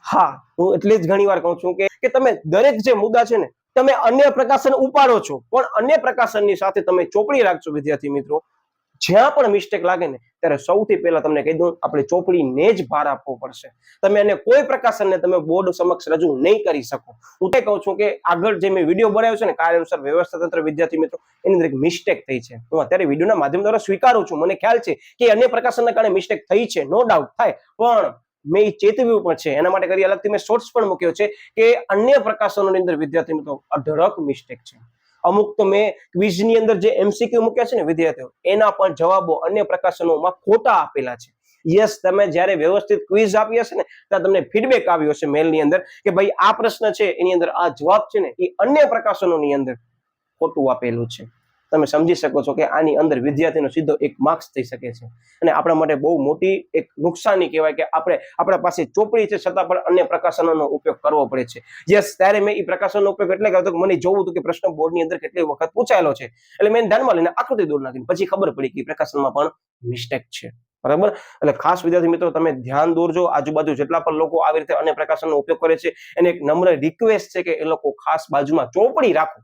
હા, હું એટલે જ ઘણી વાર કહું છું કે તમે દરેક જે મુદ્દા છે ને તમે અન્ય પ્રકાશન ઉપાડો છો, પણ અન્ય પ્રકાશનની સાથે તમે ચોપડી રાખજો વિદ્યાર્થી મિત્રો. જ્યાં પણ મિસ્ટેક લાગે ને ત્યારે સૌથી પહેલા તમને કહી દઉં, આપણે ચોપડીને જ ભાર આપવો પડશે. તમે એને કોઈ પ્રકાશનને તમે બોર્ડ સમક્ષ રજૂ નહીં કરી શકો. હું તે કહું છું કે આગળ જે મેં વિડીયો બનાવ્યો છે ને કાર્ય અનુસાર વ્યવસ્થા તંત્ર, વિદ્યાર્થી મિત્રો એની અંદર એક મિસ્ટેક થઈ છે. હું અત્યારે વિડીયોના માધ્યમ દ્વારા સ્વીકારું છું, મને ખ્યાલ છે કે અન્ય પ્રકાશનના કારણે મિસ્ટેક થઈ છે, નો ડાઉટ થાય, પણ મેં એ ચેતવ્યું પણ છે. એના માટે કરી અલગથી મેં શોર્ટ્સ પણ મૂક્યો છે કે અન્ય પ્રકાશનોની અંદર વિદ્યાર્થી મિત્રો અઢળક મિસ્ટેક છે. અમુક તો મેં ક્વિઝની અંદર જે એમસીક્યુ મૂક્યા છે ને વિદ્યાર્થીઓ, એના પણ જવાબો અન્ય પ્રકાશનોમાં ખોટા આપેલા છે. યસ, તમે જ્યારે વ્યવસ્થિત ક્વિઝ આપી હશે ને ત્યાં તમને ફીડબેક આવ્યો હશે મેલની અંદર કે ભાઈ આ પ્રશ્ન છે એની અંદર આ જવાબ છે ને એ અન્ય પ્રકાશનોની અંદર ખોટું આપેલું છે. તમે સમજી શકો છો કે આની અંદર વિદ્યાર્થીનો સીધો 1 માર્ક્સ થઈ શકે છે, અને આપણા માટે બહુ મોટી એક નુકસાની કહેવાય કે આપણા પાસે ચોપડી છે છતાં પણ અન્ય પ્રકાશનોનો ઉપયોગ કરવો પડે છે. યસ, ત્યારે મેં એ પ્રકાશનનો ઉપયોગ એટલે કરતો કે મને જોવું હતું કે પ્રશ્ન બોર્ડની અંદર કેટલી વખત પૂછાયેલો છે, એટલે મેં ધ્યાનમાં લઈને આકૃતિ દોર નાખી, પછી ખબર પડી કે પ્રકાશનમાં પણ મિસ્ટેક છે, બરાબર. એટલે ખાસ વિદ્યાર્થી મિત્રો તમે ધ્યાન દોરજો. આજુબાજુ જેટલા પણ લોકો આવી રીતે અન્ય પ્રકાશનનો ઉપયોગ કરે છે એને એક નમ્ર રિક્વેસ્ટ છે કે એ લોકો ખાસ બાજુમાં ચોપડી રાખો.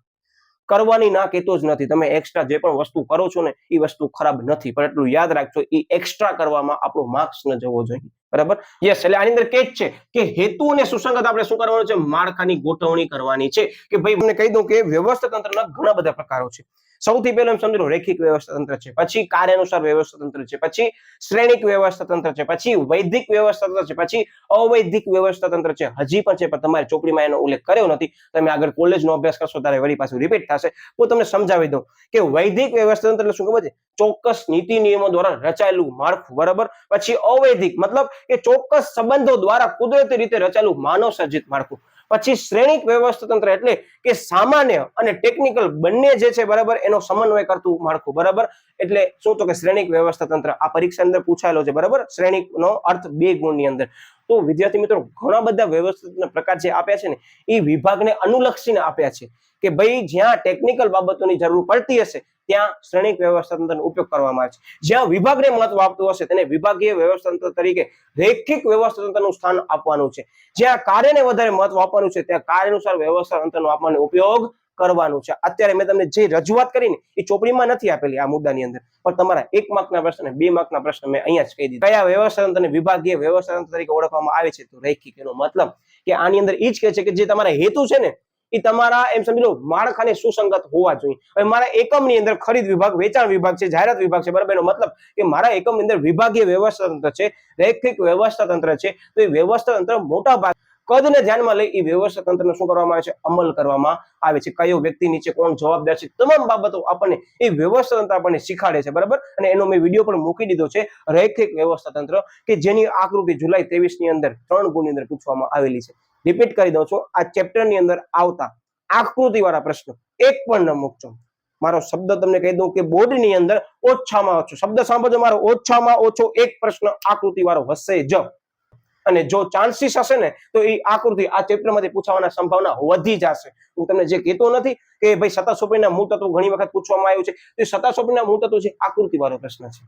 કરવાની ના કહેતો જ નથી, તમે એક્સ્ટ્રા જે પણ વસ્તુ કરો છો ને એ વસ્તુ ખરાબ નથી, પણ એટલું યાદ રાખજો એ એક્સ્ટ્રા કરવામાં આપણો માર્ક્સ ન જવો જોઈએ, બરાબર. યસ, એટલે આની અંદર કે જ છે કે હેતુ અને સુસંગત આપણે શું કરવાનું છે? માળખાની ગોઠવણી કરવાની છે. કે ભાઈ મને કહી દઉં કે વ્યવસ્થા તંત્રના ઘણા બધા પ્રકારો છે. સૌથી પહેલા સમજી લો રેખિક વ્યવસ્થા તંત્ર છે, પછી કાર્ય અનુસાર વ્યવસ્થા તંત્ર છે, પછી શ્રેણીક વ્યવસ્થા તંત્ર છે, પછી વૈદિક વ્યવસ્થા તંત્ર છે, પછી અવૈદિક વ્યવસ્થા તંત્ર છે. હજી પણ છે પણ તમારી ચોપડીમાં એનો ઉલ્લેખ કર્યો નથી. તમે આગળ કોલેજનો અભ્યાસ કરશો ત્યારે વળી પાછું રિપીટ થશે. હું તમને સમજાવી દઉં કે વૈદિક વ્યવસ્થા તંત્ર એટલે શું ખબર છે? ચોક્કસ નીતિ નિયમો દ્વારા રચાયેલું માળખું, બરાબર. પછી અવૈદિક મતલબ કે ચોક્કસ સંબંધો દ્વારા કુદરતી રીતે રચાયેલું માનવ સર્જિત માળખું. પછી શ્રેણીક વ્યવસ્થા તંત્ર એટલે કે સામાન્ય અને ટેકનિકલ બંને જે છે, બરાબર, એનો સમન્વય કરતું માળખું, બરાબર. એટલે શું તો કે શ્રેણીક વ્યવસ્થા તંત્ર આ પરીક્ષા અંદર પૂછાયેલો છે, બરાબર. શ્રેણીકનો અર્થ 2 ગુણની અંદર. તો વિદ્યાર્થી મિત્રો ઘણા બધા વ્યવસ્થિત પ્રકાર જે આપ્યા છે ને એ વિભાગને અનુલક્ષીને આપ્યા છે કે ભાઈ જ્યાં ટેકનિકલ બાબતોની જરૂર પડતી હશે ત્યાં શ્રેણીક વ્યવસ્થા તંત્રનો ઉપયોગ કરવામાં આવે છે. જ્યાં વિભાગને મહત્વ આપતું હશે તેને વિભાગીય વ્યવસ્થા તંત્ર તરીકે રેખિક વ્યવસ્થા તંત્રનું સ્થાન આપવાનું છે. જ્યાં કાર્યને વધારે મહત્વ આપવાનું છે ત્યાં કાર્ય અનુસાર વ્યવસ્થા તંત્રનો આપવાનો ઉપયોગ કરવાનું છે. અત્યારે મેં તમને જે રજૂઆત કરી ને એ ચોપડીમાં નથી આપેલી આ મુદ્દાની અંદર, પણ તમારા 1 માર્કના પ્રશ્ન 2 માર્કના પ્રશ્ન મેં અહીંયા જ કહી દીધા. કયા વ્યવસ્થા તંત્રને વિભાગીય વ્યવસ્થા તંત્ર તરીકે ઓળખવામાં આવે છે? તો રૈખિક. એનો મતલબ કે આની અંદર એ જ કહે છે કે જે તમારા હેતુ છે ને એ તમારા એમ સમજી લો માળખાને સુસંગત હોવા જોઈએ. હવે મારા એકમની અંદર ખરીદ વિભાગ, વેચાણ વિભાગ છે, જાહેરાત વિભાગ છે, બરાબર. એનો મતલબ કે મારા એકમની અંદર વિભાગીય વ્યવસ્થા તંત્ર છે, રૈખિક વ્યવસ્થા તંત્ર છે. તો એ વ્યવસ્થા તંત્ર મોટા ભાગ કદને ધ્યાનમાં લઈ એ વ્યવસ્થા તંત્રને શું કરવામાં આવે છે? અમલ કરવામાં આવે છે. કયો વ્યક્તિ નીચે કોણ જવાબદાર છે, તમામ બાબતો આપણને એ વ્યવસ્થા તંત્ર આપણને શીખાડે છે, બરાબર. અને એનો મેં વિડીયો પણ મૂકી દીધો છે રૈખિક વ્યવસ્થા તંત્ર, કે જેની આકૃતિ જુલાઈ 23 ની અંદર 3 ગુણની અંદર પૂછવામાં આવેલી છે. રિપીટ કરી દઉં છું, આ ચેપ્ટરની અંદર આવતા આકૃતિ વાળા પ્રશ્નો એક પણ ન મૂકજો. મારો શબ્દ તમને કહી દઉં કે બોર્ડની અંદર ઓછામાં ઓછો શબ્દ સાંભળજો, મારો ઓછામાં ઓછો એક પ્રશ્ન આકૃતિ વાળો હશે જ. અને જો ચાન્સીસ હશે ને તો એ આકૃતિ આ ચેપ્ટરમાંથી પૂછવાની સંભાવના વધી જશે. હું તમને જે કહેતો નથી કે ભાઈ સતાસોપરીના મૂળ તત્વો ઘણી વખત પૂછવામાં આવ્યું છે, તે સતાસોપરીના મૂળ તત્વો છે આકૃતિ વાળો પ્રશ્ન છે.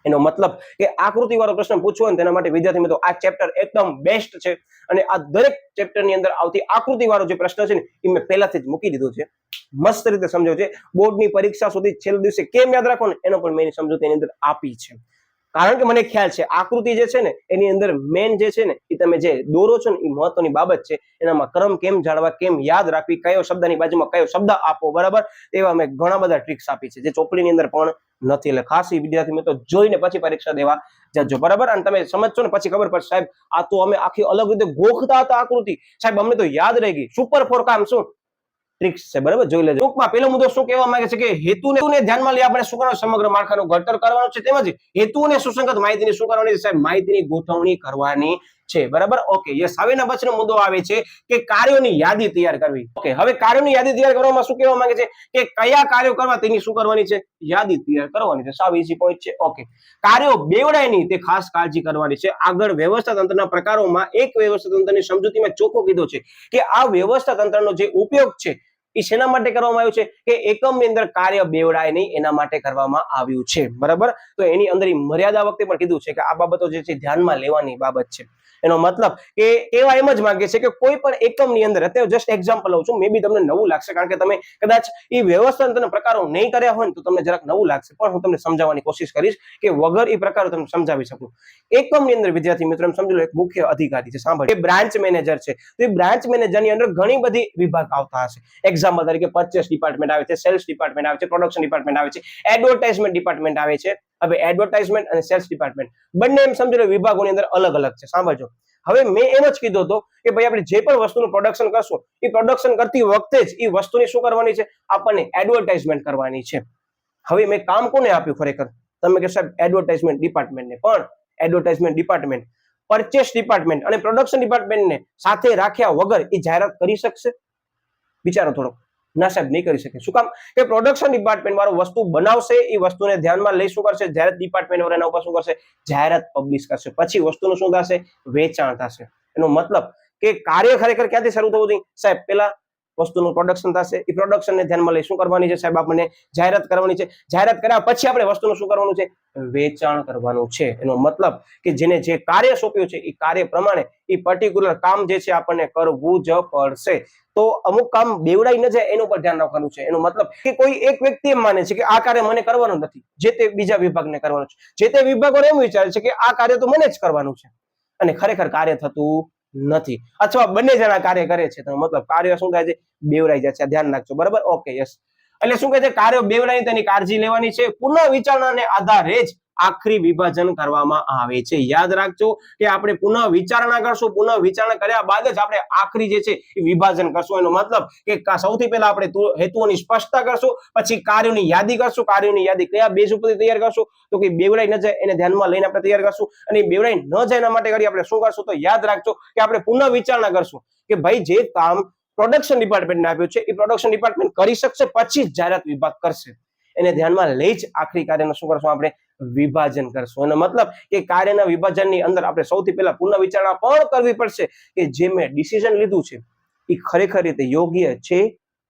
એનો મતલબ કે આકૃતિ વાળો પ્રશ્ન પૂછવો હોય તેના માટે વિદ્યાર્થી મિત્રો આ ચેપ્ટર એકદમ બેસ્ટ છે અને આ દરેક ચેપ્ટર ની અંદર આવતી આકૃતિ વાળો જે પ્રશ્ન છે ને એ મેં પહેલાથી જ મૂકી દીધો છે, મસ્ત રીતે સમજો છે. બોર્ડની પરીક્ષા સુધી છેલ્લા દિવસે કેમ યાદ રાખો ને એનો પણ મેં સમજૂતી એની અંદર આપી છે, કારણ કે મને ખ્યાલ છે આકૃતિ જે છે ને એની અંદર મેન જે છે ને એ તમે જે દોરો છો ને એ મહત્વની બાબત છે. એનામાં ક્રમ કેમ જાળવા, કેમ યાદ રાખવી, કયો શબ્દની બાજુમાં કયો શબ્દ આપો, બરાબર, એવા મેં ઘણા બધા ટ્રિક્સ આપી છે જે ચોપડીની અંદર પણ નથી. એટલે ખાસ એ વિદ્યાર્થી મિત્રો જોઈને પછી પરીક્ષા દેવા જજો, બરાબર. અને તમે સમજશો ને પછી ખબર પડશે સાહેબ આ તો અમે આખી અલગ રીતે ગોખતા હતા આકૃતિ, સાહેબ અમને તો યાદ રહી ગઈ. સુપર ફોર કામ શું ટ્રિક્સ છે, બરાબર, જોઈ લેજો. ટૂંકમાં પહેલો મુદ્દો શું કહેવા માંગે છે કે હેતુને ધ્યાનમાં લઈ આપણે શું કરવાનું, સમગ્ર માળખાનું ઘડતર કરવાનું છે, તેમજ હેતુને સુસંગત માહિતીની શું કરવાની છે સાહેબ, માહિતીની ગોઠવણી કરવાની છે, બરાબર. Okay, yes. હવેના પછીનો મુદ્દો આવે છે કે કાર્યોની યાદી તૈયાર કરવી. ઓકે, હવે કાર્યોની યાદી તૈયાર કરવામાં શું કહેવા માંગે છે કે કયા કાર્યો કરવા તેની શું કરવાની છે, યાદી તૈયાર કરવાની છે. સાવ ઈઝી પોઈન્ટ છે. ઓકે, કાર્યો બેવડાય નહીં તે ખાસ કાળજી કરવાની છે. આગળ વ્યવસ્થા તંત્રના પ્રકારોમાં એક વ્યવસ્થા તંત્રની સમજૂતીમાં ચોખ્ખો કીધો છે કે આ વ્યવસ્થા તંત્રનો જે ઉપયોગ છે એ શેના માટે કરવામાં આવ્યું છે કે એકમની અંદર કાર્ય બેવડાય નહીં એના માટે કરવામાં આવ્યું છે, બરાબર. તો એની અંદર મર્યાદા વખતે પણ કીધું છે કે આ બાબતો જે છે ધ્યાનમાં લેવાની બાબત છે. એનો મતલબ કે એવા એમ જ માંગે છે કે કોઈ પણ એકમની અંદર, અત્યારે જસ્ટ એક્ઝામ્પલ લઉં છું, મે બી તમને નવું લાગશે કારણ કે તમે કદાચ એ વ્યવસ્થાના પ્રકારો નહીં કર્યા હોય ને તો તમને જરાક નવું લાગશે, પણ હું તમને સમજાવવાની કોશિશ કરીશ કે વગર એ પ્રકારો તમને સમજાવી શકું. એકમની અંદર વિદ્યાર્થી મિત્રો સમજી લો એક મુખ્ય અધિકારી છે, સાંભળો, એ બ્રાન્ચ મેનેજર છે. તો એ બ્રાન્ચ મેનેજરની અંદર ઘણી બધી વિભાગ આવતા હશે. એક્ઝામ્પલ તરીકે પરચેસ ડિપાર્ટમેન્ટ આવે છે, સેલ્સ ડિપાર્ટમેન્ટ આવે છે, પ્રોડક્શન ડિપાર્ટમેન્ટ આવે છે, એડવર્ટાઇઝમેન્ટ ડિપાર્ટમેન્ટ આવે છે. હવે એડવર્ટાઇઝમેન્ટ અને સેલ્સ ડિપાર્ટમેન્ટ બંને એમ સમજી લો વિભાગોની અંદર અલગ અલગ છે. સાંભળજો, હવે મેં એમ જ કીધું હતો કે ભાઈ આપણે જે પણ વસ્તુનું પ્રોડક્શન કરશું એ પ્રોડક્શન કરતી વખતે જ એ વસ્તુની શું કરવાની છે, આપણને એડવર્ટાઇઝમેન્ટ કરવાની છે. હવે મેં કામ કોને આપ્યું ખરેખર, તમે કે સાહેબ એડવર્ટાઇઝમેન્ટ ડિપાર્ટમેન્ટને, પણ એડવર્ટાઇઝમેન્ટ ડિપાર્ટમેન્ટ પરચેસ ડિપાર્ટમેન્ટ અને પ્રોડક્શન ડિપાર્ટમેન્ટને સાથે રાખ્યા વગર એ જાહેરાત કરી શકશે? વિચારો થોડો. ના સાહેબ, નહીં કરી શકે. શું કામ? કે પ્રોડક્શન ડિપાર્ટમેન્ટ વાળો વસ્તુ બનાવશે, એ વસ્તુને ધ્યાનમાં લઈ શું કરશે, જાહેરાત ડિપાર્ટમેન્ટ વાળા એના ઉપર શું કરશે, જાહેરાત પબ્લિશ કરશે. પછી વસ્તુનું શું થશે, વેચાણ થશે. એનો મતલબ કે કાર્ય ખરેખર ક્યાંથી શરૂ થવું જોઈએ સાહેબ, પેલા વસ્તુનું પ્રોડક્શન થશે, એ પ્રોડક્શનને ધ્યાનમાં લઈ શું કરવાની છે સાહેબ, આપણને જાહેરાત કરવાની છે. જાહેરાત કર્યા પછી આપણે વસ્તુનું શું કરવાનું છે, વેચાણ કરવાનું છે. એનો મતલબ કે જેને જે કાર્ય સોંપ્યું છે એ કાર્ય પ્રમાણે એ પર્ટિક્યુલર કામ જે છે આપણને કરવું જ પડશે. તો અમુક કામ બેવડાઈ ન જાય એનું પર ધ્યાન રાખવાનું છે. એનો મતલબ કે કોઈ એક વ્યક્તિ એમ માને છે કે આ કાર્ય મને કરવાનું નથી, જે તે બીજા વિભાગને કરવાનું છે. જે તે વિભાગો એમ વિચારે છે કે આ કાર્ય તો મને જ કરવાનું છે અને ખરેખર કાર્ય થતું નથી, અથવા બંને જણા કાર્ય કરે છે. તો મતલબ કાર્ય શું થાય છે, બેવરાઈ જાય છે. ધ્યાન રાખજો, બરાબર. Okay, yes. એટલે શું કહે છે, કાર્ય બેવરાઈ તેની કાળજી લેવાની છે. પુનઃ વિચારણાને આધારે જ આખરી વિભાજન કરવામાં આવે છે. યાદ રાખજો કે આપણે પુનઃ વિચારણા કરશું, પુનઃ વિચારણા કર્યા બાદ જ આપણે આખરી જે છે એ વિભાજન કરશું. એનો મતલબ કે સૌથી પહેલા આપણે હેતુઓની સ્પષ્ટતા કરશું, પછી કાર્યોની યાદી કરશું. કાર્યોની યાદી કયા બેઝ ઉપર તૈયાર કરશું, તો કે બેવડાઈ ન જાય એને ધ્યાનમાં લઈને આપણે તૈયાર કરશું. અને બેવડાઈ ન જાય એના માટે કરી આપણે શું કરશું, તો યાદ રાખજો કે આપણે પુનઃ વિચારણા કરશું કે ભાઈ જે કામ પ્રોડક્શન ડિપાર્ટમેન્ટને આપ્યું છે એ પ્રોડક્શન ડિપાર્ટમેન્ટ કરી શકશે, પછી જ જાહેરાત વિભાગ કરશે. એને ધ્યાનમાં લઈ જ આખરી કાર્યનું શું કરશું, આપણે વિભાજન કરશું. એનો મતલબ કે કાર્યના વિભાજનની અંદર આપણે સૌથી પહેલા પુનઃ વિચારણા પણ કરવી પડશે કે જે મેં ડિસિઝન લીધું છે એ ખરેખર રીતે યોગ્ય છે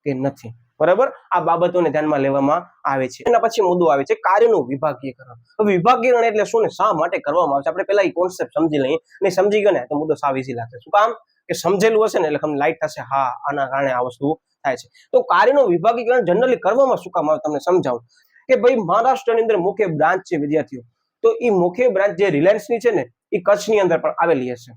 કે નથી, બરાબર. આ બાબતોને ધ્યાનમાં લેવામાં આવે છે. એના પછી મુદ્દો આવે છે કાર્યનું વિભાગીયકરણ. હવે વિભાગીયકરણ એટલે શું ને શા માટે કરવામાં આવે છે, આપણે પહેલા એ કોન્સેપ્ટ સમજી લઈએ. અને સમજી ગયો ને તો મુદ્દો સાવ ઈઝી લાગશે. શું કામ? કે સમજેલું હશે ને એટલે તમને લાઈટ થશે, હા આના કારણે આ વસ્તુ થાય છે. તો કાર્યનું વિભાગીકરણ જનરલી કરવામાં શું કામ આવે તમને સમજાવું કે ભાઈ મહારાષ્ટ્રની અંદર મુખ્ય બ્રાન્ચ છે વિદ્યાર્થીઓ, તો એ મુખ્ય બ્રાન્ચ જે રિલાયન્સની છે ને એ કચ્છની અંદર પણ આવેલી હશે.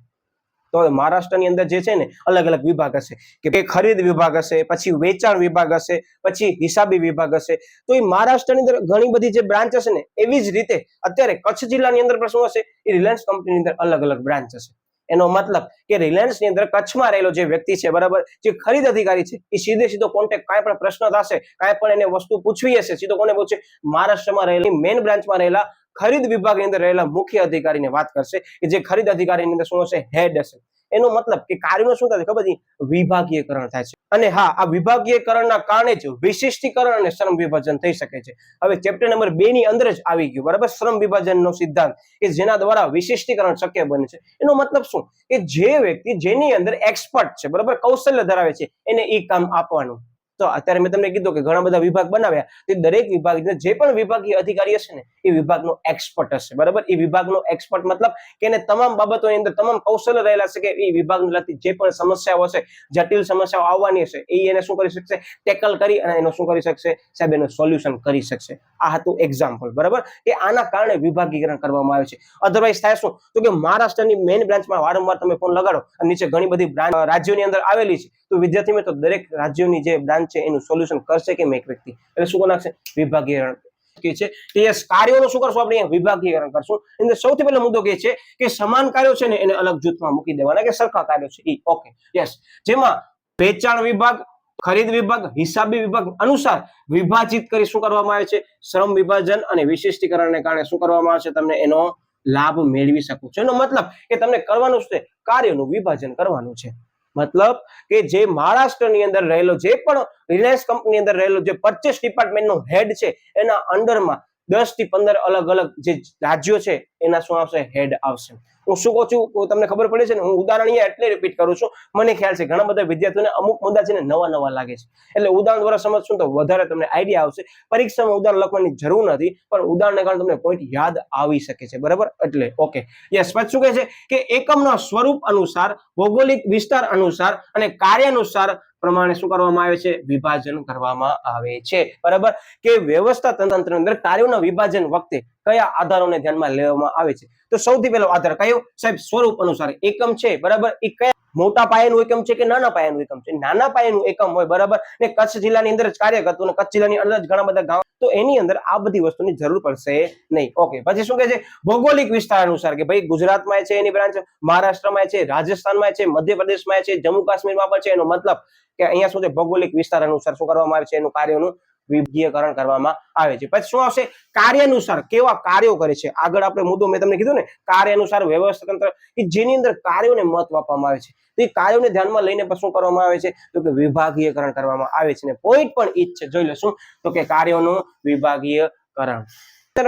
તો મહારાષ્ટ્રની અંદર જે છે ને અલગ અલગ વિભાગ હશે, કે ખરીદ વિભાગ હશે, પછી વેચાણ વિભાગ હશે, પછી હિસાબી વિભાગ હશે. તો એ મહારાષ્ટ્રની અંદર ઘણી બધી જે બ્રાન્ચ હશે ને એવી જ રીતે અત્યારે કચ્છ જિલ્લાની અંદર પણ શું હશે, એ રિલાયન્સ કંપનીની અંદર અલગ અલગ બ્રાન્ચ હશે. એનો મતલબ કે રિલાયન્સની અંદર કચ્છમાં રહેલો જે વ્યક્તિ છે, બરાબર, જે ખરીદ અધિકારી છે, એ સીધો કોન્ટેક્ટ કાંઈ પણ પ્રશ્ન થશે, કાંઈ પણ એને વસ્તુ પૂછવી હશે, સીધો કોને પૂછે, મહારાષ્ટ્રમાં રહેલી મેઇન બ્રાન્ચમાં રહેલા ખરીદ વિભાગની અંદર રહેલા મુખ્ય અધિકારીને વાત કરશે કે જે ખરીદ અધિકારીની અંદર શું હશે, હેડ હશે. એનો મતલબ કે કાર્યનું શું થાય ખબર છે, વિભાગીયકરણ થાય છે. અને હા, આ વિભાગીયકરણના કારણે જ વિશિષ્ટીકરણ અને શ્રમ વિભાજન થઈ શકે છે. હવે ચેપ્ટર નંબર 2 ની અંદર જ આવી ગયું, બરાબર, શ્રમ વિભાજનનો સિદ્ધાંત કે જેના દ્વારા વિશિષ્ટીકરણ શક્ય બને છે. એનો મતલબ શું કે જે વ્યક્તિ જેની અંદર એક્સપર્ટ છે, બરાબર, કૌશલ્ય ધરાવે છે, એને એ કામ આપવાનું. તો અત્યારે મેં તમને કીધું કે ઘણા બધા વિભાગ બનાવ્યા, તે દરેક વિભાગને જે પણ વિભાગીય અધિકારી હશે ને એ વિભાગનો એક્સપર્ટ હશે, બરાબર. એ વિભાગનો એક્સપર્ટ મતલબ કે એને તમામ બાબતોની અંદર તમામ કૌશલ્ય રહેલા છે કે એ વિભાગને લગતી જે પણ સમસ્યાઓ હશે, જટિલ સમસ્યાઓ આવવાની હશે, એ એને શું કરી શકશે, ટેકલ કરી અને એનો શું કરી શકશે સાહેબ, એનું સોલ્યુશન કરી શકશે. આ હતું એક્ઝામ્પલ, બરાબર, કે આના કારણે વિભાગીકરણ કરવામાં આવે છે. અધરવાઇઝ થાય શું તો કે મહારાષ્ટ્રની મેઇન બ્રાન્ચમાં વારંવાર તમે ફોન લગાડો અને નીચે ઘણી બધી બ્રાન્ચ રાજ્યોની અંદર આવેલી છે, તો વિદ્યાર્થી મિત્રો દરેક રાજ્યોની જે બ્રાન્ચ છે એનું સોલ્યુશન કરશે કે એક વ્યક્તિ, એટલે શું નાખશે વિભાગીકરણ છે. કાર્યોનું શું કરશું આપણે વિભાગીકરણ કરશું. એનો સૌથી પહેલો મુદ્દો કે છે કે સમાન કાર્યો છે ને એને અલગ જૂથમાં મૂકી દેવાના, કે સરખા કાર્યો છે ઈ. Okay, yes. જેમાં વેચાણ વિભાગ, ખરીદ વિભાગ, હિસાબી વિભાગ અનુસાર વિભાજિત કરી શું કરવામાં આવે છે, શ્રમ વિભાજન અને વિશિષ્ટીકરણને કારણે શું કરવામાં આવે છે, તમને એનો લાભ મેળવી શકો છો. એનો મતલબ કે તમને કરવાનું છે કાર્યનું વિભાજન કરવાનું છે. મતલબ કે જે મહારાષ્ટ્રની અંદર રહેલો જે પણ રિલાયન્સ કંપની અંદર રહેલો જે પરચેસ ડિપાર્ટમેન્ટનો હેડ છે એના અંડરમાં 10 થી 15 અલગ અલગ જે રાજ્યો છે એના શું આવશે, હેડ આવશે. હું શું કહું છું તમને ખબર પડે છે ને, હું ઉદાહરણ અહીંયા એટલે રિપીટ કરું છું, મને ખ્યાલ છે ઘણા બધા વિદ્યાર્થીઓને અમુક મુદ્દા છે ને નવા લાગે છે, એટલે ઉદાહરણ દ્વારા સમજશું તો વધારે તમને આઈડિયા આવશે. પરીક્ષામાં ઉદાહરણ લખવાની જરૂર નથી, પણ ઉદાહરણને કારણે તમને પોઈન્ટ યાદ આવી શકે છે, બરાબર. એટલે ઓકે, યસ. પછી શું કહે છે કે એકમના સ્વરૂપ અનુસાર, ભૌગોલિક વિસ્તાર અનુસાર અને કાર્ય અનુસાર પ્રમાણે શું કરવામાં આવે છે, વિભાજન કરવામાં આવે છે, બરાબર. કે વ્યવસ્થા તંત્ર અંદર કાર્યોના વિભાજન વખતે કયા આધારોને ધ્યાનમાં લેવામાં આવે છે, તો સૌથી પહેલો આધાર કયો સાહેબ, સ્વરૂપ અનુસાર. એકમ છે, બરાબર, એ કયા મોટા પાયાનું એકમ છે કે નાના પાયાનું એકમ છે. નાના પાયાનું એકમ હોય, બરાબર, ને કચ્છ જિલ્લાની અંદર જ કાર્ય કરતું અને કચ્છ જિલ્લાની અંદર જ ઘણા બધા ગામ, તો એની અંદર આ બધી વસ્તુની જરૂર પડશે નહીં. ઓકે, પછી શું કહે છે, ભૌગોલિક વિસ્તાર અનુસાર, કે ભાઈ ગુજરાતમાં છે એની બ્રાન્ચ, મહારાષ્ટ્રમાં છે, રાજસ્થાનમાં છે, મધ્યપ્રદેશમાં છે, જમ્મુ કાશ્મીરમાં પણ છે. એનો મતલબ કે અહીંયા શું છે, ભૌગોલિક વિસ્તાર અનુસાર શું કરવામાં આવે છે, એનું કાર્યનું વિભાગીકરણ કરવામાં આવે છે. પછી શું આવશે, કાર્ય અનુસાર, કેવા કાર્યો કરે છે. આગળ આપણે મુદ્દો મેં તમને કીધું ને, કાર્ય અનુસાર વ્યવસ્થા તંત્ર, કે જેની અંદર કાર્યોને મહત્વ આપવામાં આવે છે, તે કાર્યોને ધ્યાનમાં લઈને પછી શું કરવામાં આવે છે, તો કે વિભાગીયકરણ કરવામાં આવે છે. ને પોઈન્ટ પણ ઈ જ છે, જોઈ લો શું, તો કે કાર્યોનું વિભાગીયકરણ.